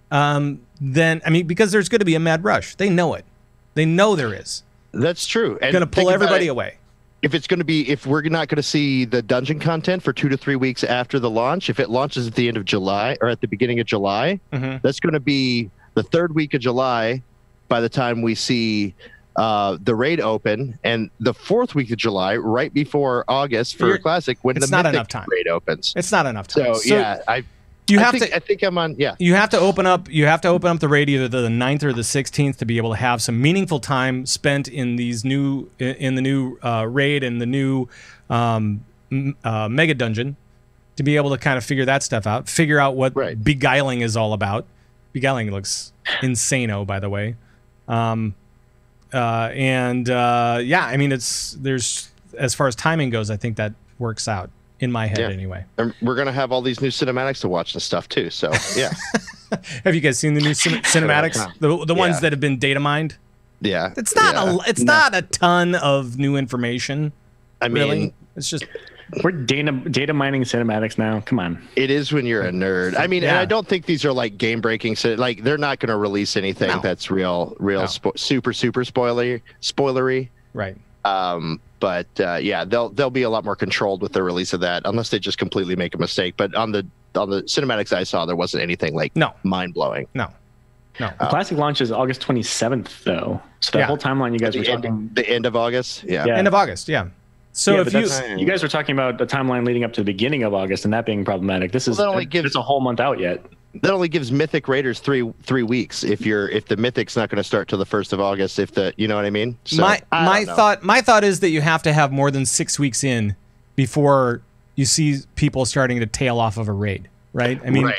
then, I mean, because there's going to be a mad rush. They know it. They know there is. That's true. It's going to pull everybody away. If we're not going to see the dungeon content for 2 to 3 weeks after the launch, if it launches at the end of July or at the beginning of July, that's going to be the 3rd week of July by the time we see the raid open, and the 4th week of July, right before August for Classic, when the Mythic raid opens. It's not enough time. So yeah, I think I'm on. Yeah, you have to open up the raid either the 9th or the 16th to be able to have some meaningful time spent in the new raid and the new mega dungeon to be able to kind of figure that stuff out. Figure out what beguiling is all about. Beguiling looks insano, by the way. Yeah, I mean, there's as far as timing goes, I think that works out. In my head, anyway. And we're going to have all these new cinematics to watch and stuff, too. So, yeah. Have you guys seen the new cinematics? The ones that have been data mined? Yeah. It's not a ton of new information. I mean, really. It's just... We're data mining cinematics now. Come on. It is when you're a nerd. I mean, and I don't think these are like game breaking. So, like, they're not going to release anything that's real super spoilery. Right. But yeah, they'll be a lot more controlled with the release of that, unless they just completely make a mistake. But on the cinematics I saw, there wasn't anything like mind blowing. No. The Classic launch is August 27th, though. So that whole timeline you guys were talking. The end of August. Yeah. End of August. Yeah. So if you guys were talking about the timeline leading up to the beginning of August and that being problematic, it's a whole month out yet. That only gives Mythic Raiders three weeks. If the Mythic's not going to start till the 1st of August, you know what I mean? So, my thought is that you have to have more than 6 weeks in before you see people starting to tail off of a raid, right? I mean,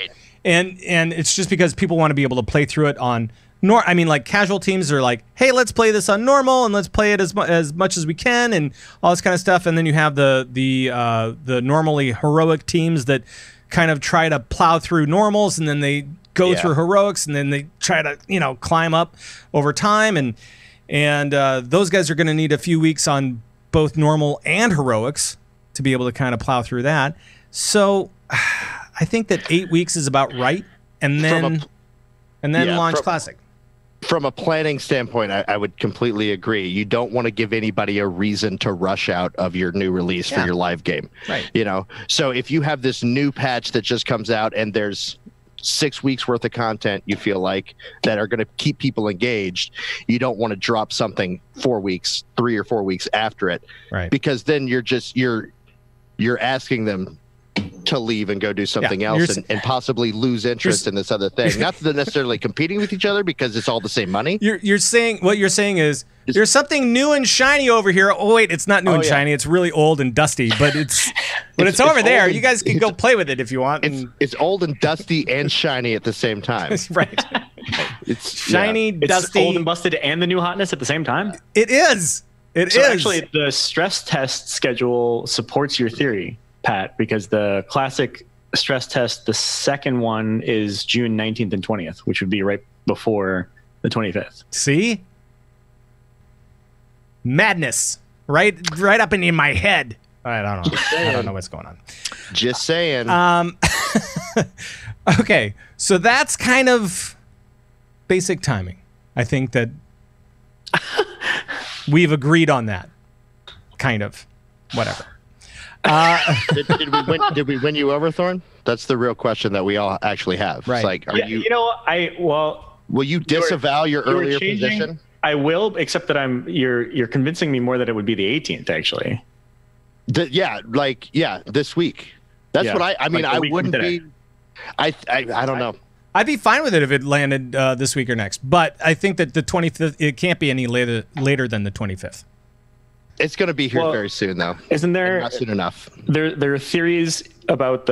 and it's just because people want to be able to play through it on. I mean, like casual teams are like, hey, let's play this on normal and let's play it as much as we can and all this kind of stuff. And then you have the normally heroic teams that kind of try to plow through normals, and then they go through heroics, and then they try to climb up over time, and those guys are going to need a few weeks on both normal and heroics to be able to kind of plow through that. So I think that 8 weeks is about right, and then launch Classic. From a planning standpoint, I would completely agree. You don't want to give anybody a reason to rush out of your new release for your live game. Right. So if you have this new patch that just comes out and there's 6 weeks worth of content, you feel like, that are going to keep people engaged, you don't want to drop something 4 weeks, 3 or 4 weeks after it. Right. Because then you're asking them to leave and go do something else and possibly lose interest in this other thing. Not that they're necessarily competing with each other because it's all the same money. You're saying is there's something new and shiny over here. Oh wait, it's not new and shiny. It's really old and dusty, but it's over there. You guys can go play with it if you want. It's old and dusty and shiny at the same time. Right. It's shiny, dusty, it's old and busted, and the new hotness at the same time. It is. Actually, the stress test schedule supports your theory, Pat, because the Classic stress test, the second one is June 19th and 20th, which would be right before the 25th. See? Madness. Right up in my head. I don't know. I don't know what's going on. Just saying. Okay, so that's kind of basic timing. I think that we've agreed on that. Kind of. Whatever. Did we win you over, Thorn? That's the real question that we all actually have. Right. It's like, will you disavow your earlier position? I will, except that you're convincing me more that it would be the 18th actually. This week. That's what I mean. I wouldn't be. I don't know. I'd be fine with it if it landed this week or next, but I think that the 25th, it can't be any later than the 25th. It's going to be here very soon, though. Isn't there? Not soon enough. There are theories about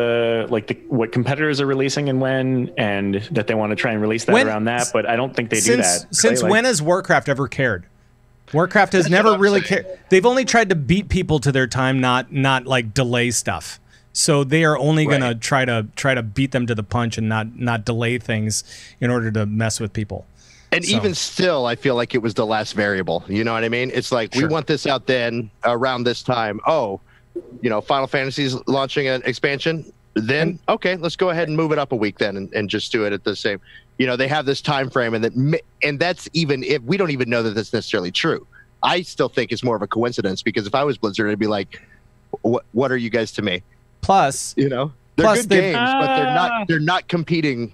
what competitors are releasing and when, and that they want to try and release that around that. But I don't think they do that. Since when has Warcraft ever cared? Warcraft has never really cared. They've only tried to beat people to their time, not like delay stuff. So they are only going to try to beat them to the punch and not delay things in order to mess with people. And even still, I feel like it was the last variable. You know what I mean? It's like, we want this out then around this time. Oh, Final Fantasy's launching an expansion. Then, okay, let's go ahead and move it up a week then and just do it at the same. They have this time frame, and that's even if we don't even know that that's necessarily true. I still think it's more of a coincidence, because if I was Blizzard, I'd be like, what are you guys to me? Plus, they're good games, but they're not competing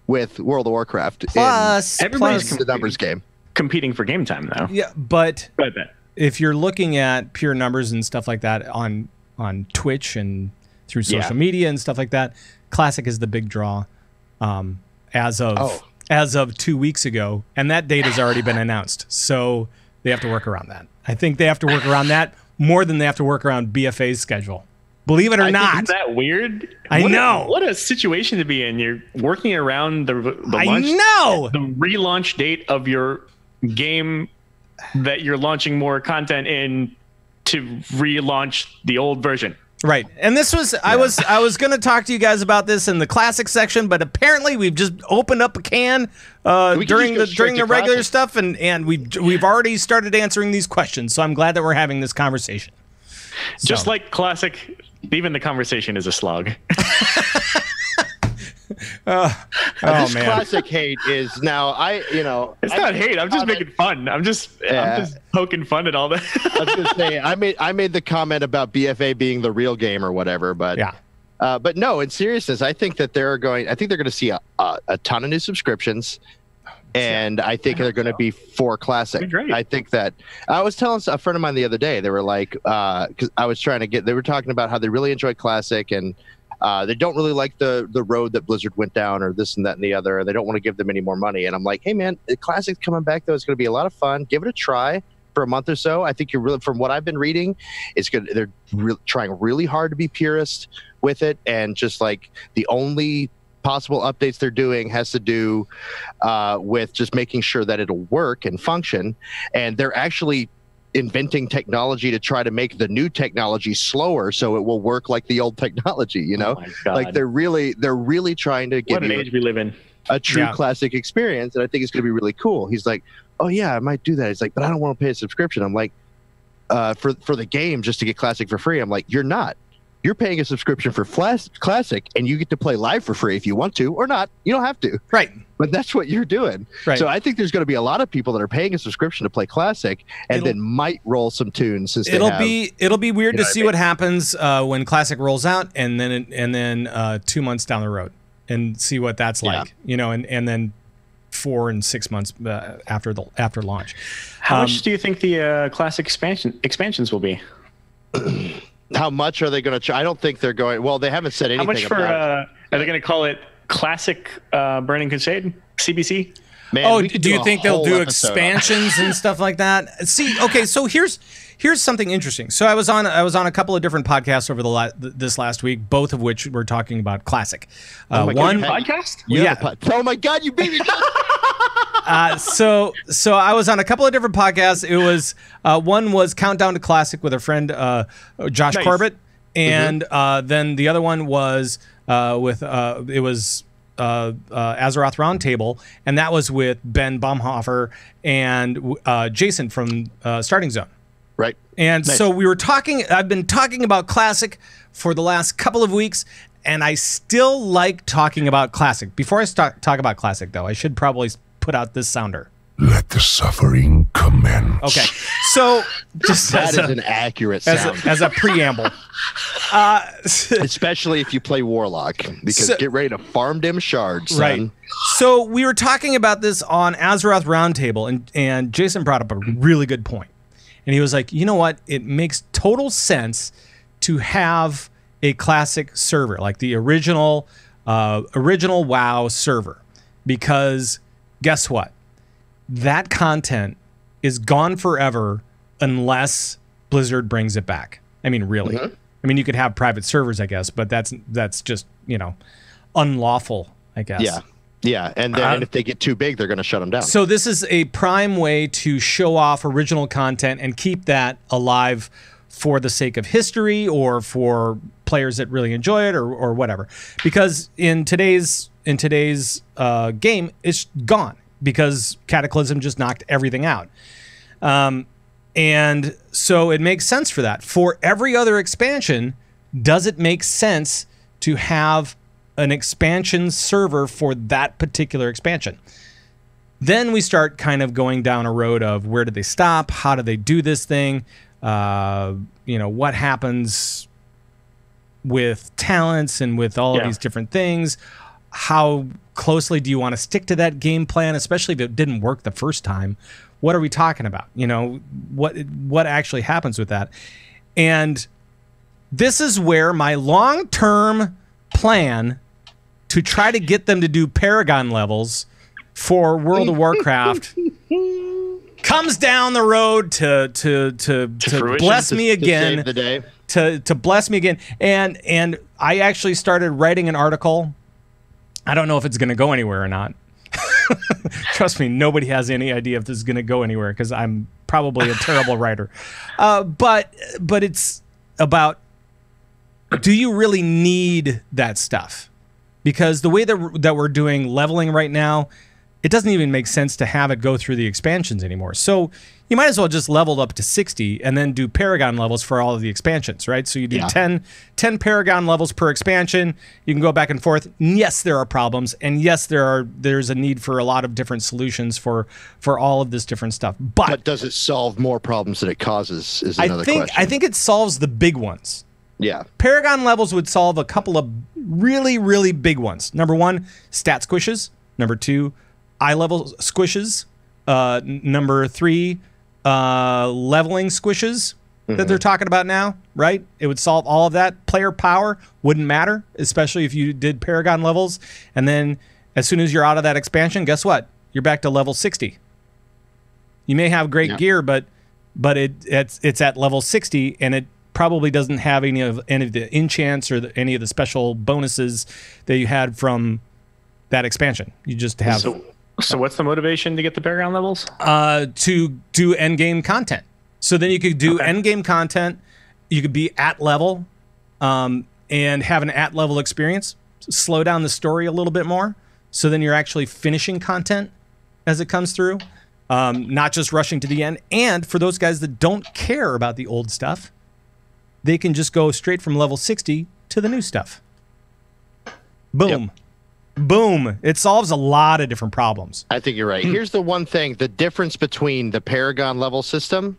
with World of Warcraft. Everybody's the numbers game. Competing for game time, though. Yeah, but if you're looking at pure numbers and stuff like that on Twitch and through social media and stuff like that, Classic is the big draw as of 2 weeks ago, and that date has already been announced. So they have to work around that. I think they have to work around that more than they have to work around BfA's schedule. Believe it or not. Isn't that weird? I know. What a situation to be in. You're working around the relaunch date of your game that you're launching more content in to relaunch the old version. Right. And this was I was going to talk to you guys about this in the Classic section, but apparently we've just opened up a can during the regular stuff, and we've already started answering these questions. So I'm glad that we're having this conversation. Just like Classic, even the conversation is a slog. This Classic hate is now it's not hate. I'm just making fun. I'm just poking fun at all that. I was gonna say I made the comment about BfA being the real game or whatever, but but no, in seriousness, I think they're going to see a ton of new subscriptions. And I think they're going to be for Classic. I think that I was telling a friend of mine the other day, they were like, because I was trying to they were talking about how they really enjoy Classic, and they don't really like the road that Blizzard went down, or this and that and the other. They don't want to give them any more money. And I'm like, hey man, the Classic's coming back though. It's going to be a lot of fun. Give it a try for a month or so. I think from what I've been reading, it's good. They're trying really hard to be purist with it, and just like the only possible updates they're doing has to do with just making sure that it'll work and function. And they're actually inventing technology to try to make the new technology slower so it will work like the old technology. Oh my God. Like they're really trying to give what an age we live in, a true Classic experience. And I think it's going to be really cool. He's like, oh yeah, I might do that. He's like, but I don't want to pay a subscription. I'm like, for the game just to get Classic for free. I'm like, you're not. You're paying a subscription for Classic, and you get to play live for free if you want to, or not. You don't have to. Right. But that's what you're doing. Right. So I think there's going to be a lot of people that are paying a subsubscription to play Classic, and then might roll some tunes. Since it'll be weird to see what happens when Classic rolls out, and then 2 months down the road, and see what that's like. And then 4 and 6 months after launch. How much do you think the Classic expansions will be? How much are they going to try? I don't think they're going. Well, they haven't said anything. How much are they going to call it Classic Burning Crusade? CBC? Man, do you think they'll do expansions and stuff like that? See, okay, so here's something interesting. So I was on a couple of different podcasts over this last week, both of which were talking about Classic. One podcast? Oh my God, you beat me! So I was on a couple of different podcasts. It was one was Countdown to Classic with a friend, Josh Corbett, and then the other one was with Azeroth Roundtable, and that was with Ben Baumhofer and Jason from Starting Zone. Right. And so we were talking. I've been talking about Classic for the last couple of weeks, and I still like talking about Classic. Before I talk about Classic, though, I should probably put out this sounder. Let the suffering commence. Okay, so just that is an accurate sound as a preamble. Especially if you play Warlock, because get ready to farm them shards, son. Right. So we were talking about this on Azeroth Roundtable, and Jason brought up a really good point. And he was like, you know what? It makes total sense to have a Classic server, like the original WoW server, because guess what? That content is gone forever unless Blizzard brings it back. I mean, really. Mm-hmm. I mean, you could have private servers, I guess, but that's just, unlawful, I guess. Yeah. Yeah, and then if they get too big, they're going to shut them down. So this is a prime way to show off original content and keep that alive for the sake of history or for players that really enjoy it or whatever. Because in today's game, it's gone. because Cataclysm just knocked everything out. And so it makes sense for that. For every other expansion, does it make sense to have an expansion server for that particular expansion? Then we start kind of going down a road of where do they stop? How do they do this thing? What happens with talents and with all of these different things? How closely do you want to stick to that game plan, especially if it didn't work the first time? What are we talking about? What actually happens with that? And this is where my long-term plan to try to get them to do Paragon levels for World of Warcraft comes down the road to bless me again. To save the day. To bless me again. And I actually started writing an article. I don't know if it's going to go anywhere or not. Trust me, nobody has any idea if this is going to go anywhere because I'm probably a terrible writer. But it's about, do you really need that stuff? Because the way that we're doing leveling right now, it doesn't even make sense to have it go through the expansions anymore. So you might as well just level up to 60 and then do Paragon levels for all of the expansions, right? So you do 10 Paragon levels per expansion. You can go back and forth. And yes, there are problems. And yes, there's a need for a lot of different solutions for all of this different stuff. But does it solve more problems than it causes is another question. I think it solves the big ones. Yeah. Paragon levels would solve a couple of really, really big ones. Number one, stat squishes. Number two, eye level squishes. Number three, leveling squishes that they're talking about now, right? It would solve all of that. Player power wouldn't matter, especially if you did Paragon levels. And then as soon as you're out of that expansion, guess what? You're back to level 60. You may have great gear, but it's at level 60, and it probably doesn't have any of the enchants or any of the special bonuses that you had from that expansion. You just have. So what's the motivation to get the Paragon levels? To do end game content. So then you could do end game content. You could be at level, and have an at level experience. Slow down the story a little bit more. So then you're actually finishing content as it comes through, not just rushing to the end. And for those guys that don't care about the old stuff, they can just go straight from level 60 to the new stuff. Boom. Yep. Boom. It solves a lot of different problems. I think you're right. Here's the one thing, the difference between the Paragon level system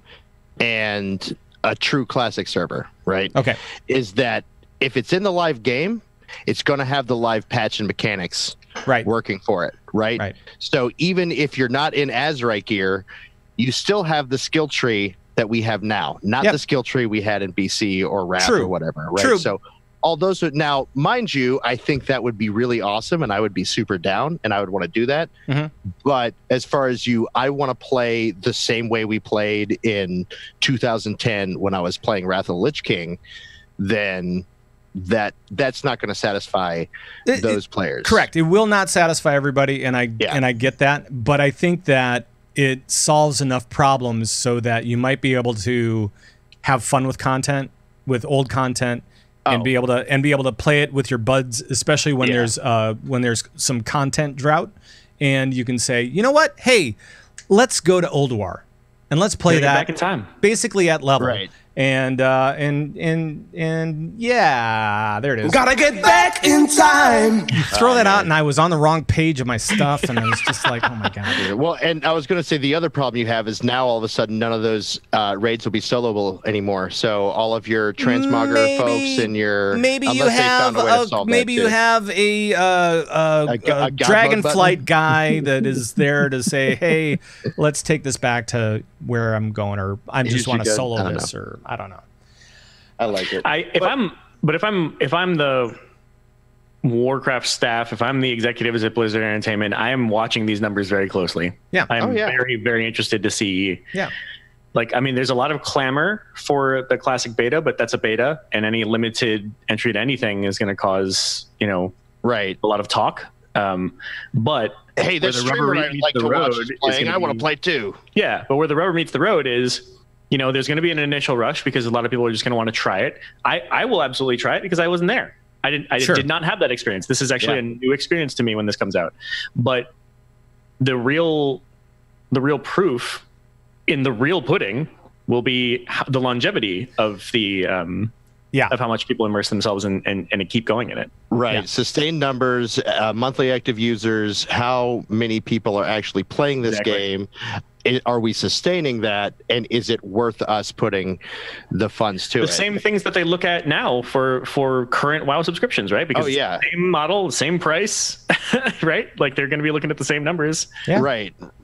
and a true classic server, right? Okay. Is that if it's in the live game, it's going to have the live patch and mechanics working for it, right? Right. So even if you're not in Azerite gear, you still have the skill tree that we have now, not the skill tree we had in BC or Wrath or whatever, right? True. So all those are now, mind you, I think that would be really awesome, and I would be super down, and I would want to do that. But as far as I want to play the same way we played in 2010 when I was playing Wrath of the Lich King, then that's not going to satisfy those players. Correct. It will not satisfy everybody, and I get that, but I think that it solves enough problems so that you might be able to have fun with content, with old content, and be able to play it with your buds, especially when there's some content drought, and you can say, you know what, hey, let's go to Ulduar and let's play that back in time, basically at level, right? And yeah, there it is. Gotta get back in time. You throw that out, and I was on the wrong page of my stuff, and I was just like, oh my god. Yeah, well, and I was going to say the other problem you have is now all of a sudden none of those raids will be soloable anymore. So all of your transmogger folks and your maybe you have a Dragonflight guy that is there to say, hey, let's take this back to where I'm going, or I just want to solo this, or I don't know. I like it. If I'm the Warcraft staff, if I'm the executives at Blizzard Entertainment, I am watching these numbers very closely. Yeah. I'm very, very interested to see. Yeah. Like, I mean, there's a lot of clamor for the classic beta, but that's a beta, and any limited entry to anything is going to cause, a lot of talk. But hey, there's the rubber meets the road. I want to play too. Yeah, but where the rubber meets the road is, there's going to be an initial rush because a lot of people are just going to want to try it. I will absolutely try it because I wasn't there. I did not have that experience. This is actually a new experience to me when this comes out. But the real proof in the real pudding will be the longevity of the of how much people immerse themselves and keep going in it. Right. Yeah. Sustained numbers, monthly active users, how many people are actually playing this game. Are we sustaining that, and is it worth us putting the funds to it? The same things that they look at now for current WoW subscriptions, right? Because same model, same price, right? Like they're going to be looking at the same numbers. Yeah.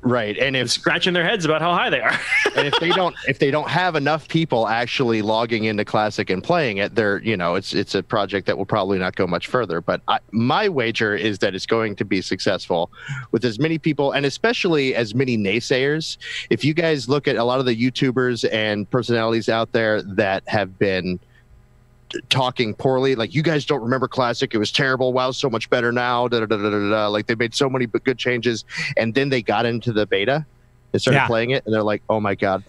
Right. And if scratching their heads about how high they are. And if they don't have enough people actually logging into Classic and playing it, it's a project that will probably not go much further. But my wager is that it's going to be successful with as many people, and especially as many naysayers. If you guys look at a lot of the YouTubers and personalities out there that have been talking poorly, like, you guys don't remember Classic, it was terrible, WoW's so much better now, like they made so many good changes, and then they got into the beta and started playing it, and they're like, oh my god,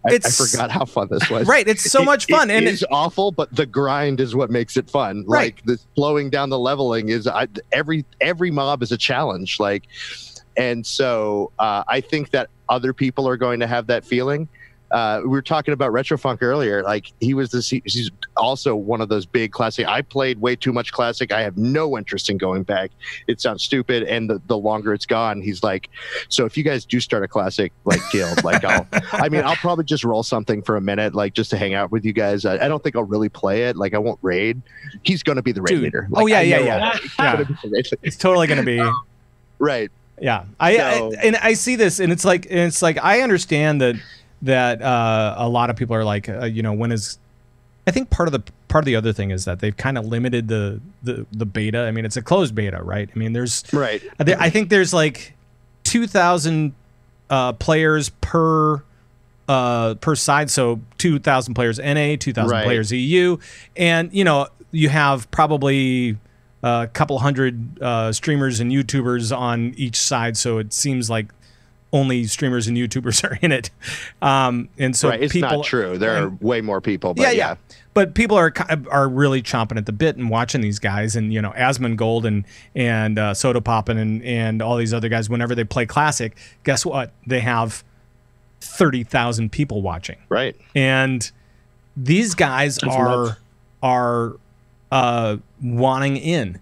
I forgot how fun this was. Right, it's so much fun. And it's awful, but the grind is what makes it fun. Right. Like, the slowing down the leveling is every mob is a challenge. Like, and so I think that other people are going to have that feeling. We were talking about Retrofunk earlier. Like, he's also one of those big Classic. I played way too much Classic. I have no interest in going back. It sounds stupid. And the longer it's gone, he's like, so if you guys do start a Classic like guild, like I'll probably just roll something for a minute, like just to hang out with you guys. I don't think I'll really play it. Like, I won't raid. He's going to be the raid leader. Like, It's totally going to be. Right. Yeah. I see this, and it's like I understand that a lot of people are like, when is, I think part of the other thing is that they've kind of limited the beta. I mean, it's a closed beta, right? I mean, there's I think there's like 2,000 players per side, so 2,000 players NA, 2,000 players EU, and you have probably a couple hundred streamers and YouTubers on each side, so it seems like only streamers and YouTubers are in it, and so it's people, not true. There are way more people. But yeah. But people are really chomping at the bit and watching these guys, and Asmongold and Soda Poppin' and all these other guys. Whenever they play Classic, guess what? They have 30,000 people watching. Right. And these guys are wanting in,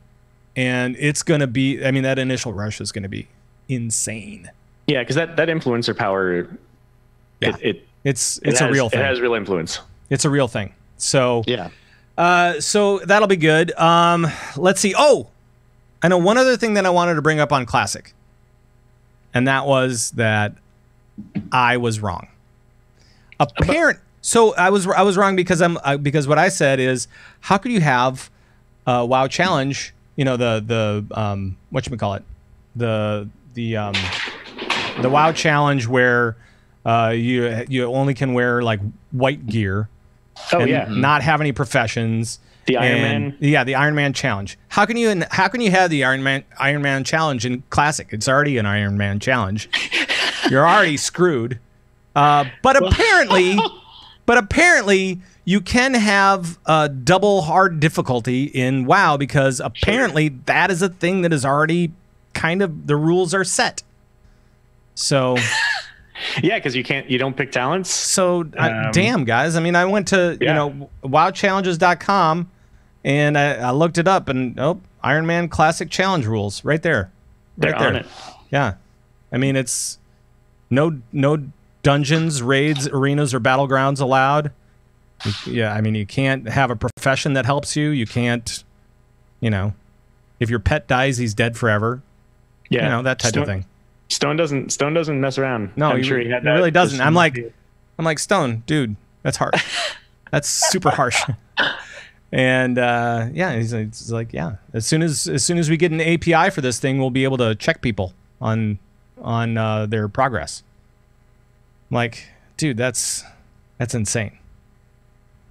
and it's going to be. I mean, that initial rush is going to be insane. Yeah, because that influencer power, it's a real thing. It has real influence. It's a real thing. So so that'll be good. Let's see. Oh, I know one other thing that I wanted to bring up on Classic, and that was that I was wrong. So I was wrong because because what I said is, how could you have WoW Challenge? The whatchamacallit, the WoW Challenge where you only can wear like white gear, not have any professions. The Iron Man, the Iron Man Challenge. How can you have the Iron Man Challenge in Classic? It's already an Iron Man Challenge. You're already screwed. But apparently you can have double hard difficulty in WoW, because apparently that is a thing that is already kind of, the rules are set. So because you don't pick talents. So damn, guys. I mean, I went to wowchallenges.com and I looked it up, and Iron Man Classic Challenge rules right there. They're on it. Yeah. I mean, it's no dungeons, raids, arenas, or battlegrounds allowed. Yeah, I mean, you can't have a profession that helps you. You can't, if your pet dies, he's dead forever. Yeah, that type of thing. Stone doesn't mess around. No, I'm sure he had that. He really doesn't. I'm like, Stone, dude, that's harsh. That's super harsh. And he's like, yeah. As soon as we get an API for this thing, we'll be able to check people on their progress. I'm like, dude, that's insane.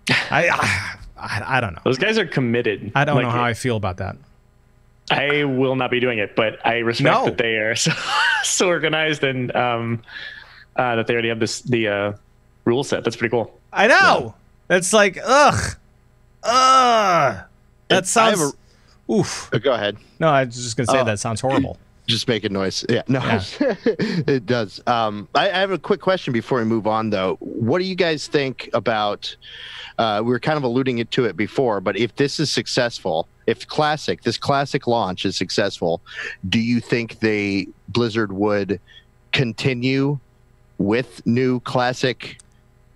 I don't know. Those guys are committed. I don't know how I feel about that. I will not be doing it, but I respect that they are so organized, and that they already have the rule set. That's pretty cool. I know. It's like, ugh. That sounds. Oof. Go ahead. No, I was just gonna say that sounds horrible. Just making noise. Yeah, no, it does. I have a quick question before we move on, though. What do you guys think about? We were kind of alluding to it before, but if this is successful, if this classic launch is successful, do you think Blizzard would continue with new classic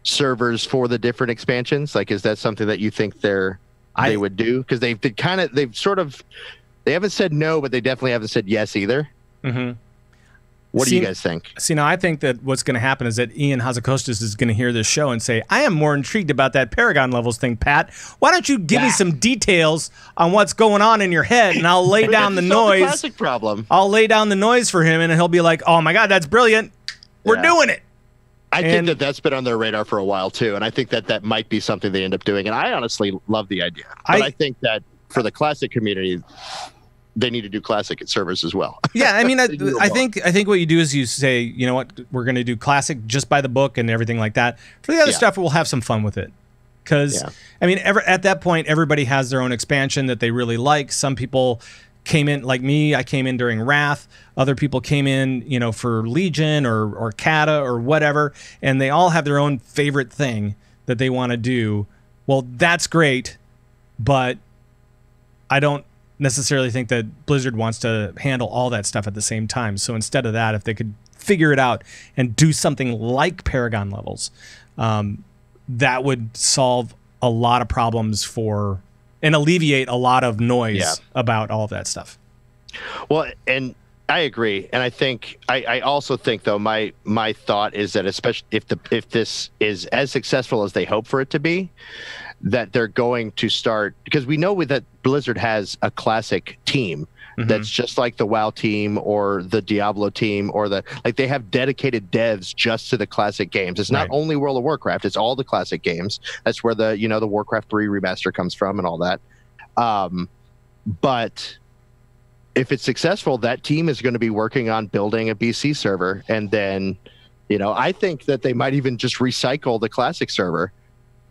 servers for the different expansions? Like, is that something that you think they would do? Because they haven't said no, but they definitely haven't said yes either. Mm-hmm. What do you guys think? See, now I think that what's going to happen is that Ian Hazakostas is going to hear this show and say, I am more intrigued about that Paragon Levels thing, Pat. Why don't you give me some details on what's going on in your head, and I'll lay down the noise. The classic problem. I'll lay down the noise for him, and he'll be like, oh my God, that's brilliant. We're doing it. I think that that's been on their radar for a while, too, and I think that might be something they end up doing, and I honestly love the idea. But I think that for the classic community, they need to do classic servers as well. Yeah, I mean, I think what you do is you say, you know what, we're going to do classic just by the book and everything like that. For the other stuff, we'll have some fun with it. Because, I mean, at that point, everybody has their own expansion that they really like. Some people came in, like me, I came in during Wrath. Other people came in, you know, for Legion or Kata or whatever. And they all have their own favorite thing that they want to do. Well, that's great, but I don't necessarily think that Blizzard wants to handle all that stuff at the same time. So instead of that, if they could figure it out and do something like Paragon Levels, that would solve a lot of problems and alleviate a lot of noise about all of that stuff. Well, and I agree. And I think I also think, though, my thought is that especially if this is as successful as they hope for it to be, that they're going to start, because we know that Blizzard has a classic team that's just like the WoW team or the Diablo team or they have dedicated devs just to the classic games. It's not only World of Warcraft, it's all the classic games. That's where the Warcraft 3 remaster comes from and all that. But if it's successful, that team is going to be working on building a BC server. And then, I think that they might even just recycle the classic server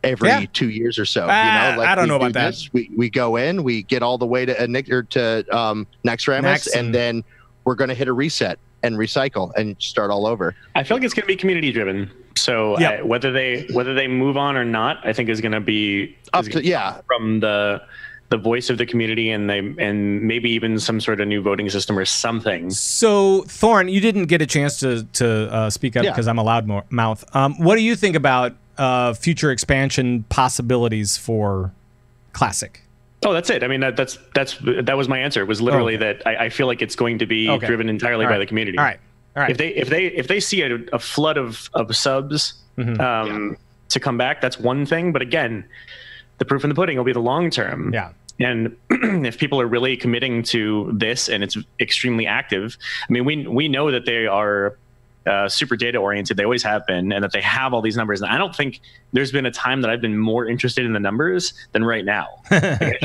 every 2 years or so. I don't know about that. We go in, we get all the way to Naxxramas, and then we're going to hit a reset and recycle and start all over. I feel like it's going to be community driven. So whether they move on or not, I think is going to be from the voice of the community and maybe even some sort of new voting system or something. So Thorn, you didn't get a chance to speak up because I'm a loud mouth. What do you think about future expansion possibilities for Classic? Oh, that's it. I mean, that was my answer. It was literally that I feel like it's going to be driven entirely by the community. All right. If they see a flood of subs to come back, that's one thing. But again, the proof in the pudding will be the long term. Yeah. And if people are really committing to this and it's extremely active, I mean, we know that they are super data oriented. They always have been, and that they have all these numbers. And I don't think there's been a time that I've been more interested in the numbers than right now. I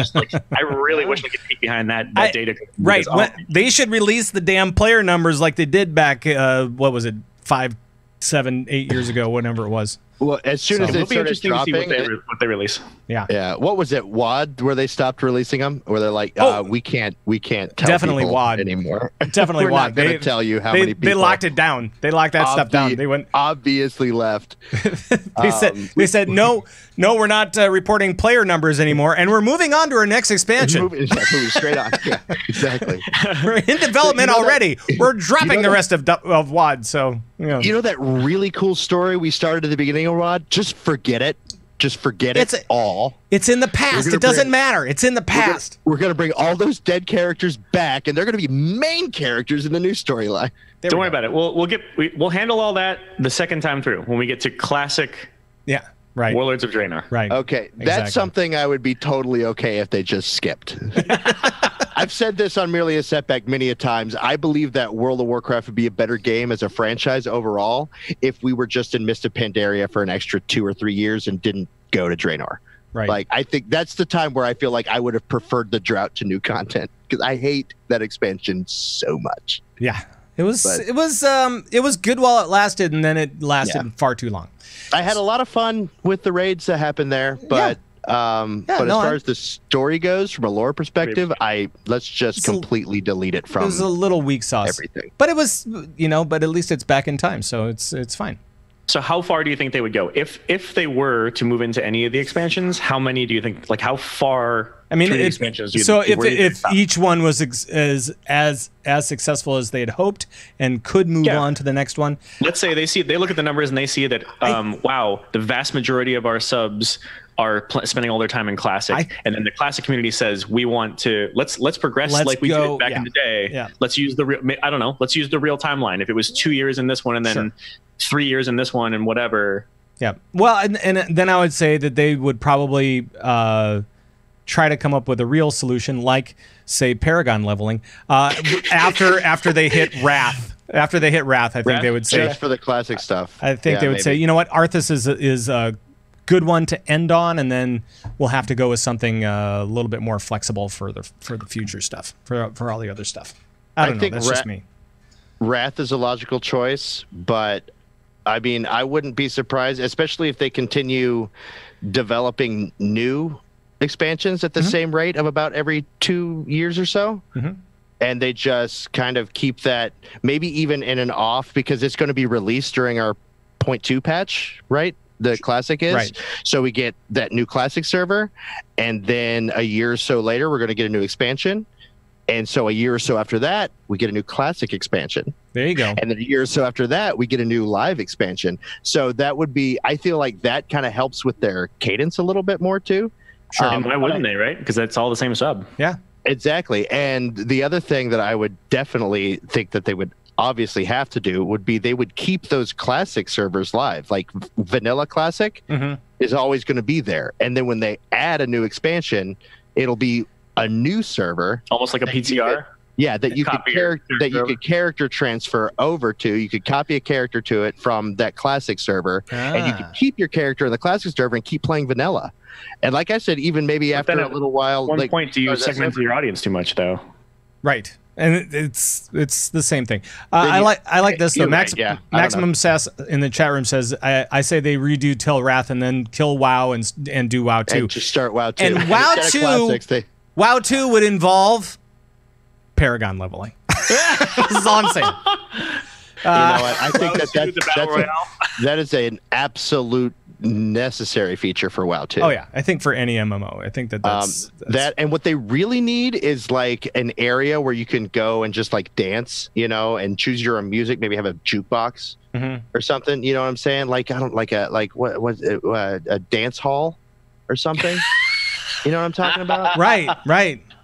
really wish I could peek behind that data. Right. They should release the damn player numbers like they did back, 5, 7, 8 years ago, whatever it was. Well, as soon as they started dropping, to see what they release. Yeah. What was it, WAD, where they stopped releasing them? Where they're like, we can't tell definitely people WAD anymore. Definitely We're WAD. not going to tell you how many people. They locked it down. They locked that stuff down. They went obviously left. They said no, we're not reporting player numbers anymore, and we're moving on to our next expansion. Moving straight on. Yeah, exactly. We're in development already. We're dropping the rest of WAD. So you know that really cool story we started at the beginning of WAD? Just forget it. Just forget it all. It's in the past. It doesn't matter. It's in the past. We're going to bring all those dead characters back, and they're going to be main characters in the new storyline. Don't worry about it. We'll handle all that the second time through when we get to classic. Yeah. Right. Warlords of Draenor. Right. Okay. That's something I would be totally okay if they just skipped. I've said this on Merely a Setback many a times. I believe that World of Warcraft would be a better game as a franchise overall if we were just in Mist of Pandaria for an extra 2 or 3 years and didn't go to Draenor. Right. Like, I think that's the time where I feel like I would have preferred the drought to new content, because I hate that expansion so much. Yeah. It was good while it lasted, and then it lasted far too long. I had a lot of fun with the raids that happened there, but But as far as the story goes, from a lore perspective, let's just completely delete it from. It was a little weak sauce. Everything. But it was, but at least it's back in time, so it's fine. So how far do you think they would go if they were to move into any of the expansions? How many do you think? Like how far? I mean, if each one was as successful as they had hoped and could move on to the next one. Let's say they look at the numbers and they see that wow, the vast majority of our subs are spending all their time in Classic, and then the Classic community says we want to let's progress like we did back in the day. Yeah. Let's use the real. I don't know. Let's use the real timeline. If it was 2 years in this one and then 3 years in this one and whatever. Yeah. Well, and then I would say that they would probably try to come up with a real solution, like say Paragon leveling after they hit Wrath. After they hit Wrath, I think they would say just for the Classic stuff. I think they would say, you know what, Arthas is a good one to end on, and then we'll have to go with something a little bit more flexible for the future stuff, for all the other stuff. I don't know. That's just me. Wrath is a logical choice, but I mean, I wouldn't be surprised, especially if they continue developing new expansions at the same rate of about every 2 years or so. And they just kind of keep that maybe even in and off, because it's going to be released during our 0.2 patch, right? The Classic is. Right. So we get that new Classic server, and then a year or so later, we're going to get a new expansion. And so a year or so after that, we get a new Classic expansion. There you go. And then a year or so after that, we get a new live expansion. So that would be, I feel like that kind of helps with their cadence a little bit more too. Sure. And why wouldn't they, right? Because that's all the same sub. Yeah. Exactly. And the other thing that I would definitely think that they would obviously have to do would be they would keep those Classic servers live. Like vanilla Classic is always going to be there. And then when they add a new expansion, it'll be a new server, almost like a PTR. That you could character transfer over to. You could copy a character to it from that Classic server, and you could keep your character in the Classic server and keep playing vanilla. And like I said, even maybe after a little while, one point, do you segment your audience too much though? Right. And it's the same thing. I like this though. Maximum Sass in the chat room says, I say they redo Till Wrath and then kill WoW and do WoW 2. And just start WoW 2. And WoW 2, WoW 2 would involve Paragon leveling. This is all I'm saying. You know what? I think that is an absolute necessary feature for WoW 2. Oh yeah, I think for any MMO, I think that's that. And what they really need is like an area where you can go and just like dance, and choose your own music. Maybe have a jukebox or something. You know what I'm saying? Like a dance hall or something. You know what I'm talking about? Right.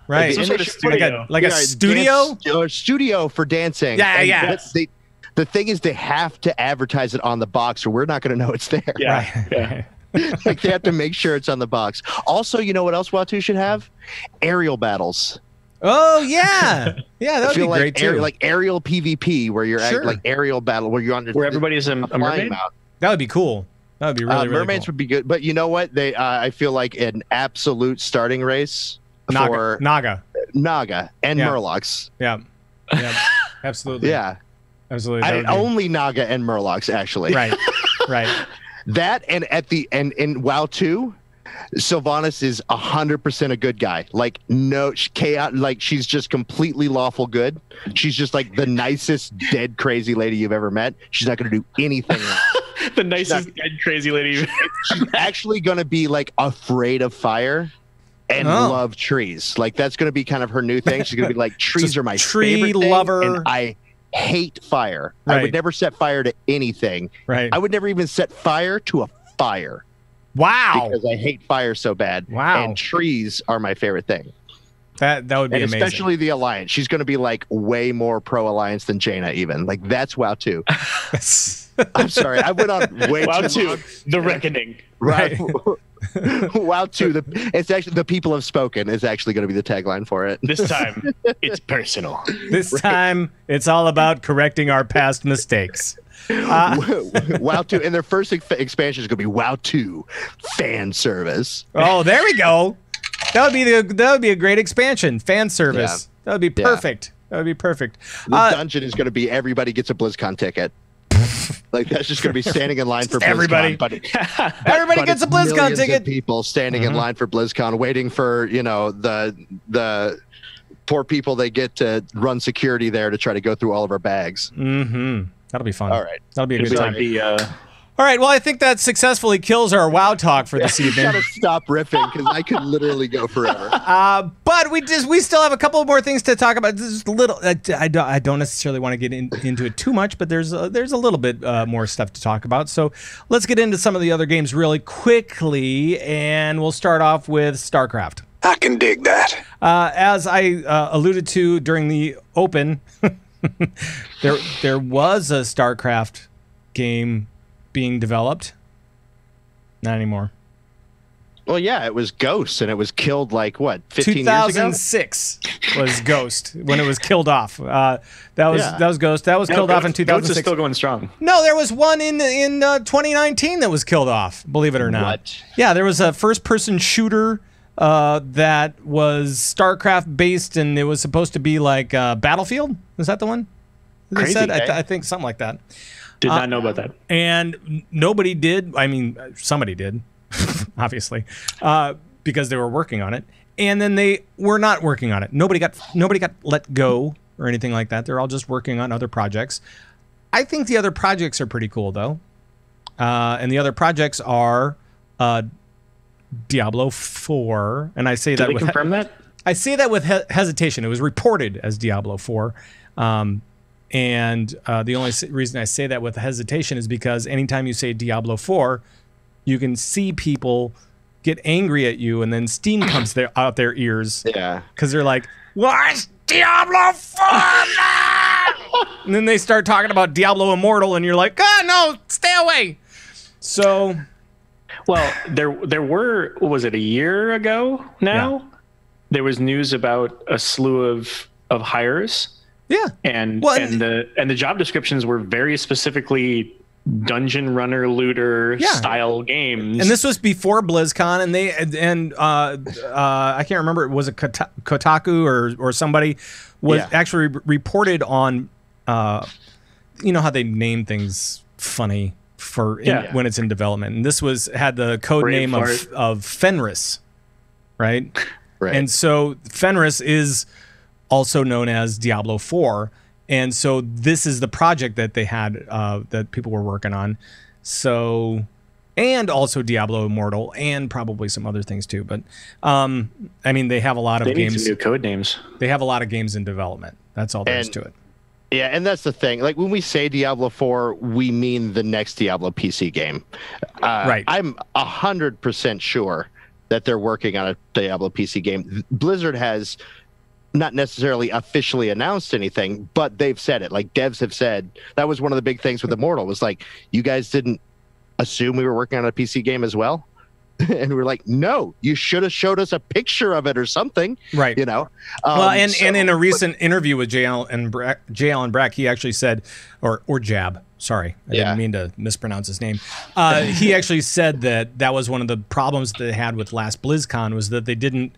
Like a studio? Or studio for dancing. Yeah. The thing is, they have to advertise it on the box, or we're not going to know it's there. Yeah. Like they have to make sure it's on the box. Also, you know what else WoW 2 should have? Aerial battles. Oh yeah, that would be great too. Like aerial PvP, where you're like aerial battle, where you're on where everybody's a mermaid. That would be cool. That would be really mermaids cool. would be good. But you know what? I feel like an absolute starting race for Naga and Murlocs. Yeah, absolutely. Yeah. Absolutely. Only Naga and Murlocs, actually. Right. That and in WoW 2, Sylvanas is 100% a good guy. Like she's just completely lawful good. She's just like the nicest dead crazy lady you've ever met. She's not going to do anything wrong. The nicest dead crazy lady. She's actually going to be like afraid of fire and love trees. Like that's going to be kind of her new thing. She's going to be like, trees are my favorite thing, lover, and I hate fire. Right. I would never set fire to anything. Right. I would never even set fire to a fire. Wow. Because I hate fire so bad. Wow. And trees are my favorite thing. That would be amazing. Especially the Alliance. She's going to be like way more pro Alliance than Jaina even. Like that's WoW 2. I'm sorry. I went on way WoW too 2, long. The Reckoning. Right. WoW 2, it's actually the people have spoken is actually going to be the tagline for it. This time, it's personal. This time, it's all about correcting our past mistakes. WoW 2, and their first expansion is going to be WoW 2 fan service. Oh, there we go. That would be a great expansion. Fan service. Yeah. That would be perfect. Yeah. That would be perfect. The dungeon is going to be everybody gets a BlizzCon ticket. Like that's just going to be standing in line for BlizzCon. Everybody, everybody gets a BlizzCon ticket. People standing in line for BlizzCon, waiting for the poor people they get to run security there to try to go through all of our bags. That'll be fun. All right, that'll be a good time. All right, well, I think that successfully kills our WoW talk for this evening. Gotta stop riffing because I could literally go forever. But we still have a couple more things to talk about. Just a little. I don't necessarily want to get into it too much, but there's a little bit more stuff to talk about. So let's get into some of the other games really quickly, and we'll start off with StarCraft. I can dig that. As I alluded to during the open, there was a StarCraft game being developed. Not anymore. Well, yeah, it was Ghost, and it was killed like what, 15 years ago? 2006 was Ghost when it was killed off. That was Ghost. That was killed off in 2006. Ghost is still going strong. No, there was one in 2019 that was killed off. Believe it or not. What? Yeah, there was a first-person shooter that was StarCraft based, and it was supposed to be like Battlefield. Is that the one? They Crazy, said? eh? I think something like that. Did not know about that. And nobody did. I mean, somebody did, obviously, because they were working on it. And then they were not working on it. Nobody got let go or anything like that. They're all just working on other projects. I think the other projects are pretty cool, though. And the other projects are Diablo 4. And I say Did that they with confirm that? I say that with hesitation. It was reported as Diablo 4. And the only reason I say that with hesitation is because anytime you say Diablo 4, you can see people get angry at you, and then steam comes out their ears. Yeah. Because they're like, what's Diablo 4? And then they start talking about Diablo Immortal, and you're like, oh, no, stay away. So. Well, there were, what was it, a year ago now? Yeah. There was news about a slew of hires. Yeah, and the job descriptions were very specifically dungeon runner looter style games. And this was before BlizzCon, and I can't remember, was it Kotaku or somebody was actually reported on. You know how they name things funny when it's in development, and this had the code name of Fenris, right? Right. And so Fenris is also known as Diablo 4. And so this is the project that they had that people were working on. So, and also Diablo Immortal and probably some other things too. But I mean, they have a lot of games. They need some new code names. They have a lot of games in development. That's all there is to it. Yeah, and that's the thing. Like when we say Diablo 4, we mean the next Diablo PC game. Right. I'm 100% sure that they're working on a Diablo PC game. Blizzard has not necessarily officially announced anything, but they've said it. Like devs have said, that was one of the big things with Immortal, was like, you guys didn't assume we were working on a PC game as well? And we're like, no, you should have showed us a picture of it or something. Right. You know? And in a recent interview with J. Allen Brack, he actually said, or Jab, sorry, I didn't mean to mispronounce his name. He actually said that was one of the problems that they had with last BlizzCon, was that they didn't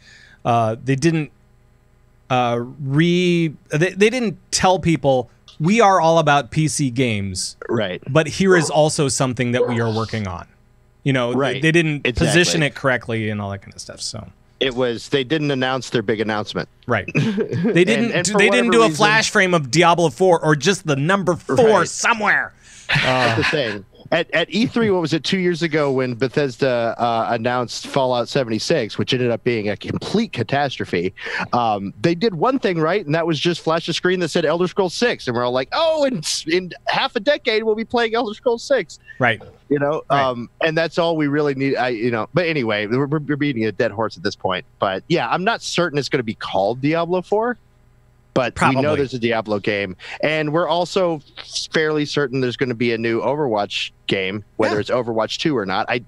tell people we are all about PC games, right? But here is also something that we are working on. You know, right. They didn't position it correctly and all that kind of stuff. So they didn't announce their big announcement, right? They didn't. They didn't do a flash frame of Diablo 4 or just the number 4 somewhere. That's the thing. At E3, what was it, 2 years ago when Bethesda announced Fallout 76, which ended up being a complete catastrophe, they did one thing right, and that was just flash a screen that said Elder Scrolls 6. And we're all like, oh, in half a decade, we'll be playing Elder Scrolls 6. Right. You know, right. And that's all we really need. But anyway, we're beating a dead horse at this point. But yeah, I'm not certain it's going to be called Diablo 4. But we know there's a Diablo game. And we're also fairly certain there's going to be a new Overwatch game, whether it's Overwatch 2 or not. I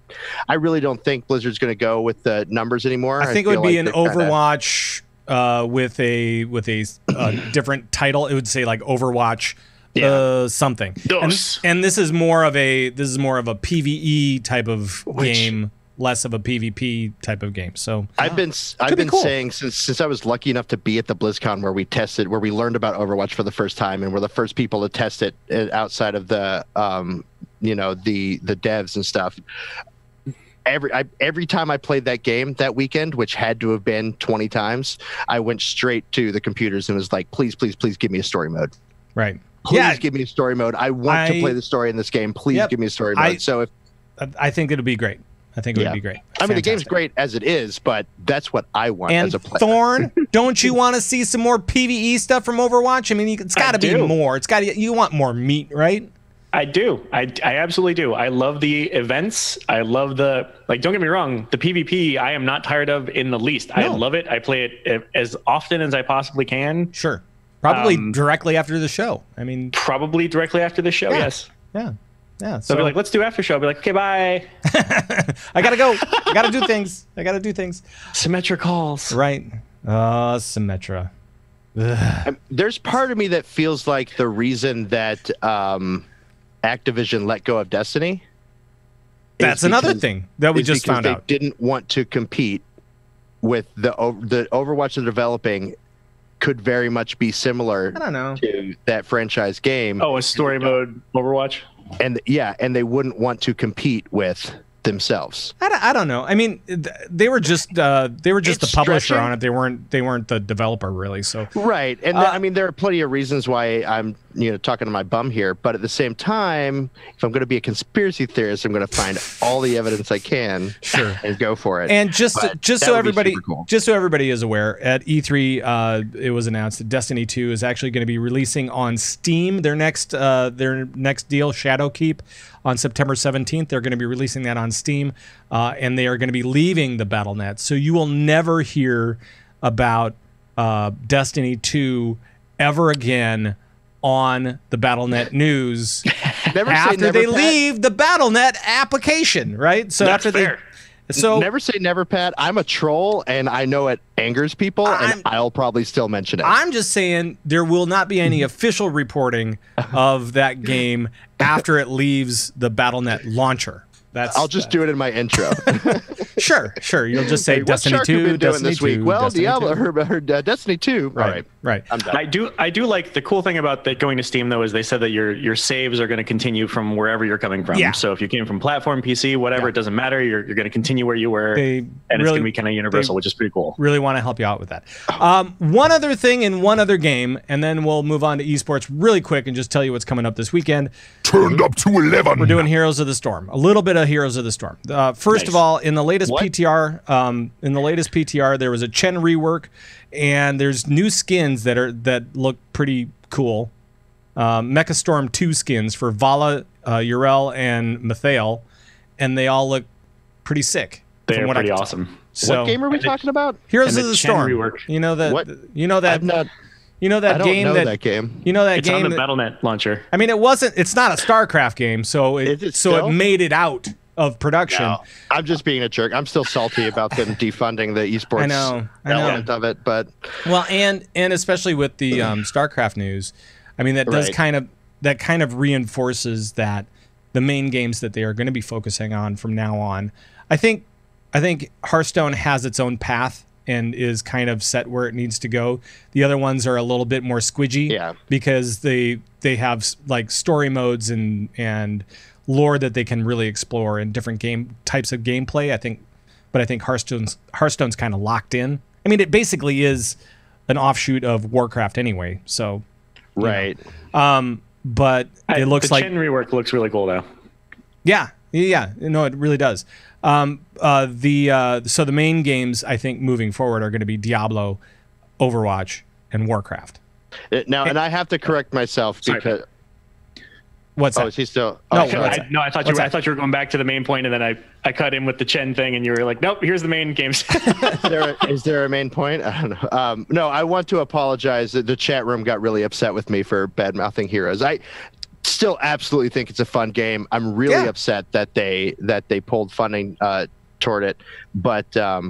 really don't think Blizzard's going to go with the numbers anymore. I think it would be an Overwatch with a different title. It would say like Overwatch something. And this is more of a PvE type of game. Less of a PvP type of game. So I've been saying since I was lucky enough to be at the BlizzCon where we learned about Overwatch for the first time, and we're the first people to test it outside of the the devs and stuff. Every time I played that game that weekend, which had to have been 20 times, I went straight to the computers and was like, please give me a story mode. Right. Please give me a story mode. I want to play the story in this game. Please give me a story mode. I think it'll be great. I think it would be great. I mean, the game's great as it is, but that's what I want as a player. Thorn, don't you want to see some more PvE stuff from Overwatch? I mean, it's got to be more. You want more meat, right? I do. I absolutely do. I love the events. I love don't get me wrong, the PvP I am not tired of in the least. No. I love it. I play it as often as I possibly can. Sure. Probably directly after the show. I mean, probably directly after the show, yes. Yeah. Yeah. So I'll be like, let's do after show. I'll be like, okay, bye. I got to go. I got to do things. Symmetra calls. Right. Symmetra. There's part of me that feels like the reason that Activision let go of Destiny. That's another thing that we just found out. They didn't want to compete with the Overwatch they're developing. Could very much be similar to that franchise game. Oh, a story mode Overwatch? And they wouldn't want to compete with themselves. I don't know. I mean, they were just the publisher on it. They weren't the developer really. So right. And I mean, there are plenty of reasons why I'm talking to my bum here. But at the same time, if I'm going to be a conspiracy theorist, I'm going to find all the evidence I can. Sure. And go for it. And just so everybody is aware, at E3 it was announced that Destiny 2 is actually going to be releasing on Steam. Their next deal, Shadowkeep, on September 17th. They're going to be releasing that on Steam, and they are going to be leaving the Battlenet. So you will never hear about Destiny 2 ever again on the Battlenet news after they leave the Battlenet application, right? So That's fair. So never say never, Pat. I'm a troll, and I know it angers people, and I'll probably still mention it. I'm just saying there will not be any official reporting of that game after it leaves the Battlenet launcher. I'll just do it in my intro. Sure. You'll just say Destiny 2, Destiny this week. 2, Well, Destiny Diablo, Destiny 2. Right. All right. Right. I'm done. I do like the cool thing about that going to Steam though is they said that your saves are going to continue from wherever you're coming from. Yeah. So if you came from platform, PC, whatever, it doesn't matter. You're going to continue where you were, and it's going to be kind of universal, which is pretty cool. Really want to help you out with that. One other thing in one other game, and then we'll move on to esports really quick and just tell you what's coming up this weekend. Turned up to 11. We're doing Heroes of the Storm. A little bit of Heroes of the Storm. First of all, in the latest PTR, there was a Chen rework, and there's new skins that look pretty cool. Mechastorm 2 skins for Vala, Urel, and Mathael, and they all look pretty sick. They are pretty awesome. So, what game are we talking about? Heroes of the Storm. Rework. You know that. What? You know that. You know that game. That game. You know that it's game. It's on the Battlenet launcher. I mean, it's not a StarCraft game, so it made it out of production. No, I'm just being a jerk. I'm still salty about them defunding the esports element of it, but and especially with the StarCraft news, I mean that does kind of reinforces that the main games that they are going to be focusing on from now on. I think Hearthstone has its own path and is kind of set where it needs to go. The other ones are a little bit more squidgy because they have like story modes and lore that they can really explore in different types of gameplay. I think Hearthstone's kind of locked in. I mean, it basically is an offshoot of Warcraft anyway. So, right. But it looks like the Chen rework looks really cool though. Yeah. No, it really does. So the main games I think moving forward are going to be Diablo, Overwatch, and Warcraft. Now, and I have to correct myself because. What's that? Oh, is he still? No, I thought you were going back to the main point, and then I cut in with the Chen thing, and you were like, nope, here's the main games. Is there a main point? I don't know. No, I want to apologize. The chat room got really upset with me for bad-mouthing Heroes. I still absolutely think it's a fun game. I'm really upset that they pulled funding toward it, but at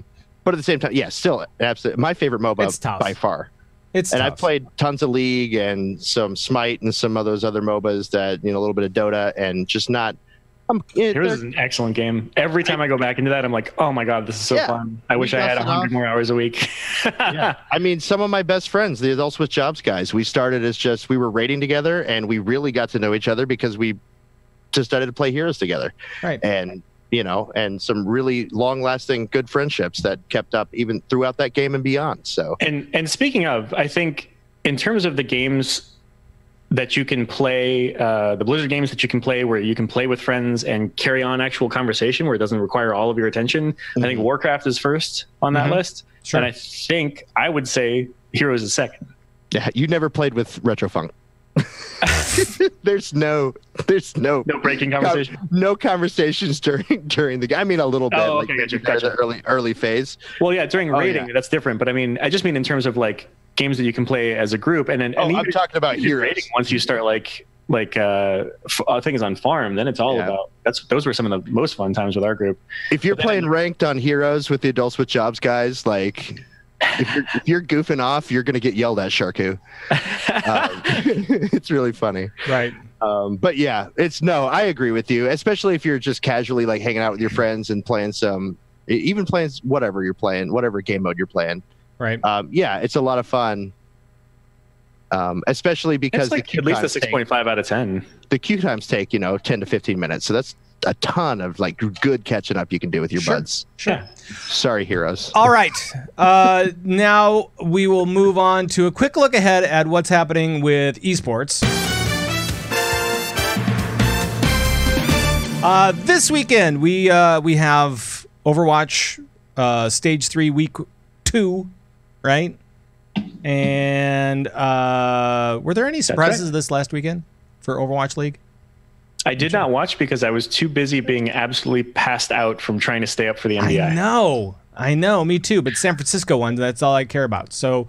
the same time, still absolutely my favorite MOBA by far. I've played tons of League and some Smite and some of those other MOBAs that, a little bit of Dota and just not. Here's an excellent game. Every time I go back into that, I'm like, oh my God, this is so fun. I wish I had 100 more hours a week. I mean, some of my best friends, the Adults with Jobs guys, we started as we were raiding together and we really got to know each other because we decided to play Heroes together. Right. And, and some really long-lasting good friendships that kept up even throughout that game and beyond. So, and speaking of, I think in terms of the games that you can play, the Blizzard games that you can play where you can play with friends and carry on actual conversation where it doesn't require all of your attention, I think Warcraft is first on that list. Sure. And I think I would say Heroes is second. Yeah, you never played with Retrofunk. There's no breaking conversation. No conversations during the game. I mean, a little bit. Oh, like okay, the early phase. Well, yeah, during raiding, that's different. But I mean, I just mean in terms of like games that you can play as a group, and then I'm talking about Heroes. Raiding, once you start like things on farm, then it's all about. Those were some of the most fun times with our group. If you're playing ranked on Heroes with the Adults with Jobs guys, like. If you're goofing off, you're going to get yelled at, Sharku. It's really funny. Right. But yeah, I agree with you, especially if you're just casually like hanging out with your friends and playing whatever you're playing, whatever game mode you're playing. Right. Yeah, it's a lot of fun. Especially because it's like at least a 6.5 out of 10. The queue times take, 10 to 15 minutes. So that's a ton of like good catching up you can do with your buds. Sure. Sorry, Heroes. All right. Now we will move on to a quick look ahead at what's happening with eSports. This weekend we have Overwatch Stage 3 Week 2, right? And were there any surprises this last weekend for Overwatch League? I did not watch because I was too busy being absolutely passed out from trying to stay up for the NBA. I know, me too. But San Francisco one, that's all I care about. So,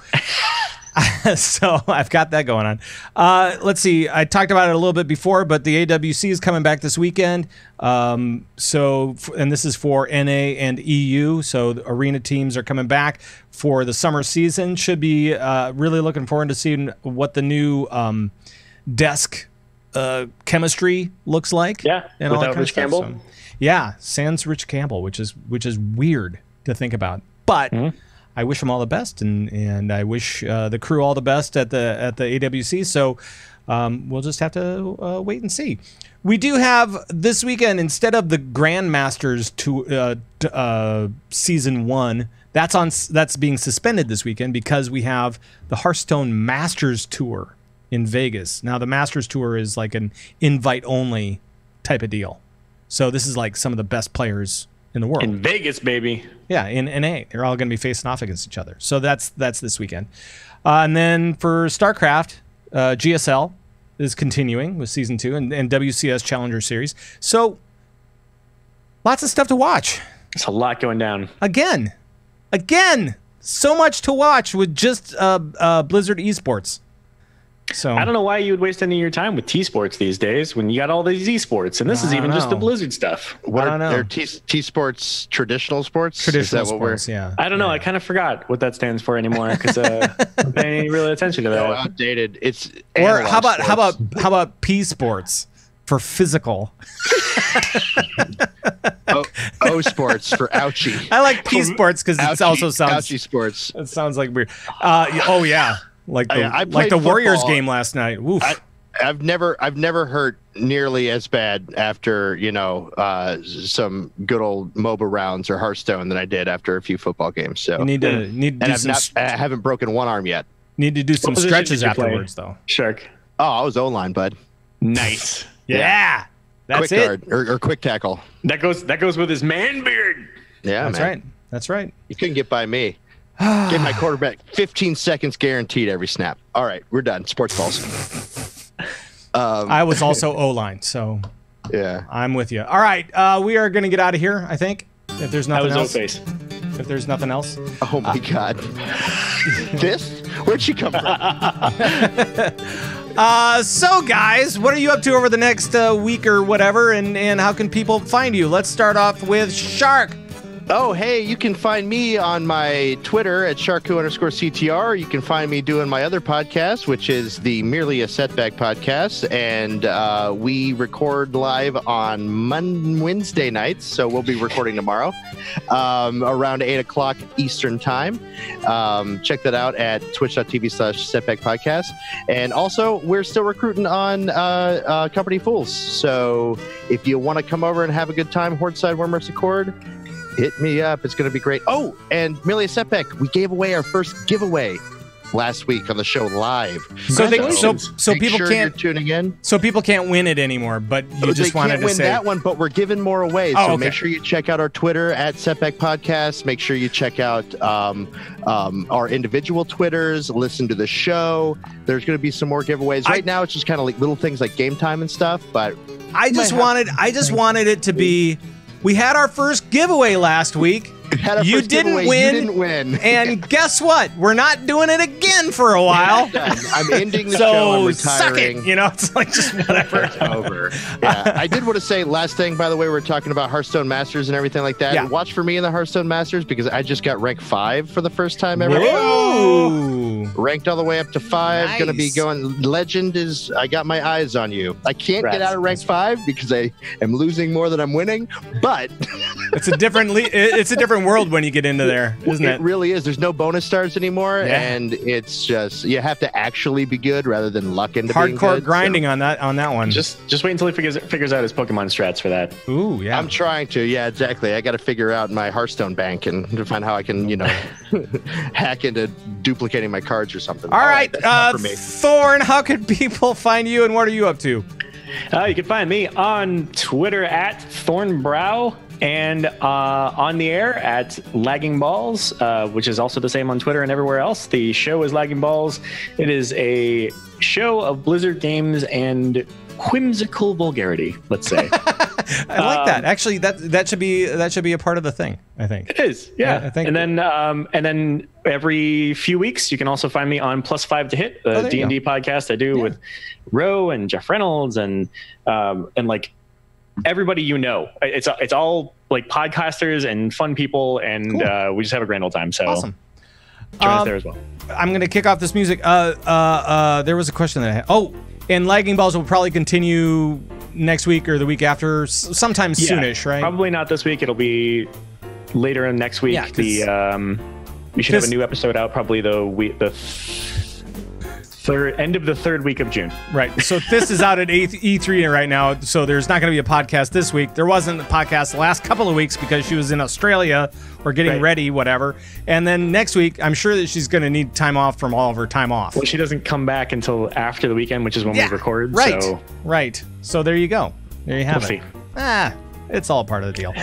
so I've got that going on. Let's see. I talked about it a little bit before, but the AWC is coming back this weekend. And this is for NA and EU. So the arena teams are coming back for the summer season. Should be really looking forward to seeing what the new desk chemistry looks like. Yeah, and without Rich Campbell. So, yeah, sans Rich Campbell, which is weird to think about. But I wish him all the best, and I wish the crew all the best at the AWC. So we'll just have to wait and see. We do have this weekend, instead of the Grandmasters season 1, that's being suspended this weekend because we have the Hearthstone Masters Tour in Vegas. Now, the Masters Tour is like an invite-only type of deal. So this is like some of the best players in the world. In Vegas, baby. Yeah, in NA. They're all going to be facing off against each other. So that's this weekend. And then for StarCraft, GSL is continuing with Season 2 and WCS Challenger Series. So lots of stuff to watch. There's a lot going down. Again. So much to watch with just Blizzard eSports. So I don't know why you would waste any of your time with T-Sports these days when you got all these esports, and this is even just the Blizzard stuff. What are their T-Sports traditional sports? Traditional sports, yeah. I don't know. I kind of forgot what that stands for anymore because I'm not paying any real attention to that. Outdated. It's or how about P Sports for physical? O Sports for ouchie. I like P Sports because it also sounds ouchie sports. It sounds like weird. Oh yeah. Like the Warriors game last night. Oof. I've never hurt nearly as bad after some good old MOBA rounds or Hearthstone than I did after a few football games. So you need to do I haven't broken one arm yet. Need to do some stretches afterwards though. Shark. Oh, I was O-line, bud. Nice. Yeah. That's quick it. guard or quick tackle. That goes with his man beard. Yeah, that's man. right. That's right. You couldn't get by me. Give my quarterback 15 seconds guaranteed every snap. All right, we're done. Sports balls. I was also O-line, so yeah, I'm with you. All right, we are going to get out of here, I think. If there's nothing else. O-face. If there's nothing else. Oh my God. This? Where'd she come from? So guys, what are you up to over the next week or whatever, and how can people find you? Let's start off with Shark. Oh, hey, you can find me on my Twitter at Sharku_CTR. You can find me doing my other podcast, which is the Merely a Setback podcast. And we record live on Wednesday nights. So we'll be recording tomorrow around 8 o'clock Eastern time. Check that out at twitch.tv/Setback Podcast. And also, we're still recruiting on Company Fools. So if you want to come over and have a good time, Horde-side War Mercy Cord, hit me up. It's going to be great. Oh, and Merely a Setback, we gave away our first giveaway last week on the show live. So people sure can't you're tuning in. So people can't win it anymore, but you just wanted to say they can't win that one, but we're giving more away. Oh, so okay. Make sure you check out our Twitter at Setback Podcast. Make sure you check out our individual Twitters. Listen to the show. There's going to be some more giveaways. Right now, it's just kind of like little things like game time and stuff. But I just wanted it to be. We had our first giveaway last week. You didn't win. And guess what? We're not doing it again for a while. I'm ending the show. I'm retiring. Suck it. You know, it's like just whatever. It's over. Yeah. I did want to say last thing, by the way, we're talking about Hearthstone Masters and everything like that. Yeah. Watch for me in the Hearthstone Masters because I just got rank 5 for the first time ever. Whoa. Ranked all the way up to 5. Nice. Going to be going. Legend is. I got my eyes on you. I can't get out of rank 5 because I am losing more than I'm winning. But it's a different. It's a different world when you get into there, isn't it? It really is. There's no bonus stars anymore, Yeah. and it's just you have to actually be good rather than luck into being Hardcore good. grinding on that one. Just wait until he figures out his Pokemon strats for that. Ooh, yeah. I'm trying to. Yeah, exactly. I got to figure out my Hearthstone bank and to find how I can, hack into duplicating my cards or something. All right, that's not for me. Thorn, how can people find you and what are you up to? You can find me on Twitter at Thornbrow and on the air at Lagging Balls, which is also the same on Twitter and everywhere else. The show is Lagging Balls. It is a show of Blizzard games and whimsical vulgarity, let's say. I like that. Actually, that should be a part of the thing, I think. It is, yeah. I think. And then every few weeks, you can also find me on +5 to Hit, the D&D podcast I do with Ro and Jeff Reynolds and like everybody It's all like podcasters and fun people, and cool. We just have a grand old time. So awesome. Join us there as well. I'm going to kick off this music. There was a question that I had. Oh, and Lagging Balls will probably continue next week or the week after, sometime soonish, right? Probably not this week. It'll be later in next week. Yeah, we should have a new episode out probably the end of the third week of June. Right. So this is out at E3 right now. So there's not going to be a podcast this week. There wasn't a podcast the last couple of weeks because she was in Australia or getting ready, whatever. And then next week, I'm sure that she's going to need time off from all of her time off. Well, she doesn't come back until after the weekend, which is when we record. Right. So. Right. So there you go. There you have it. See. It's all part of the deal.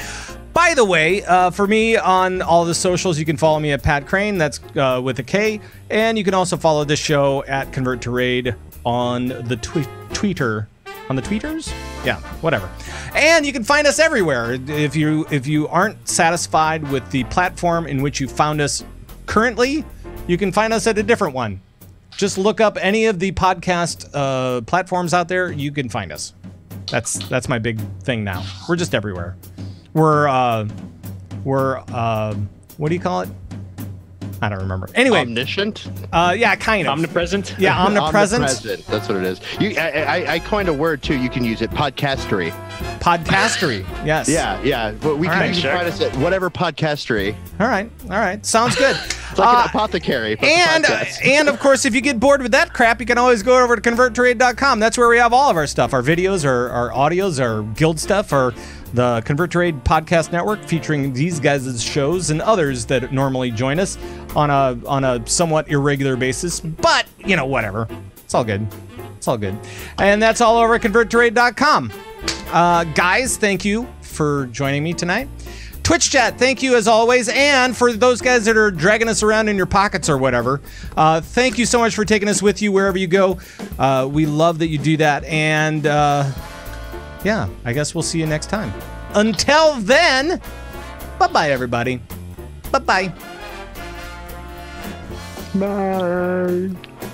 By the way, for me on all the socials, you can follow me at Pat Krane. That's with a K. And you can also follow this show at Convert to Raid on the Twitter. On the tweeters? Yeah, whatever. And you can find us everywhere. If you aren't satisfied with the platform in which you found us currently, you can find us at a different one. Just look up any of the podcast platforms out there. You can find us. That's my big thing now. We're just everywhere. We're what do you call it? I don't remember. Anyway, omniscient. Yeah, kind of. Omnipresent. Yeah, omnipresent. Omnipresent. That's what it is. I coined a word too. You can use it. Podcastery. Podcastery. Yes. Yeah. But we can find us at whatever podcastery. All right. Sounds good. It's like an apothecary. And of course, if you get bored with that crap, you can always go over to converttoraid.com. That's where we have all of our stuff, our videos, our audios, our guild stuff, our the Convert to Raid podcast network featuring these guys' shows and others that normally join us on a somewhat irregular basis. But, whatever. It's all good. And that's all over at converttoraid.com. Guys, thank you for joining me tonight. Twitch chat, thank you as always. And for those guys that are dragging us around in your pockets or whatever, thank you so much for taking us with you wherever you go. We love that you do that. And yeah, I guess we'll see you next time. Until then, bye-bye, everybody. Bye-bye. Bye.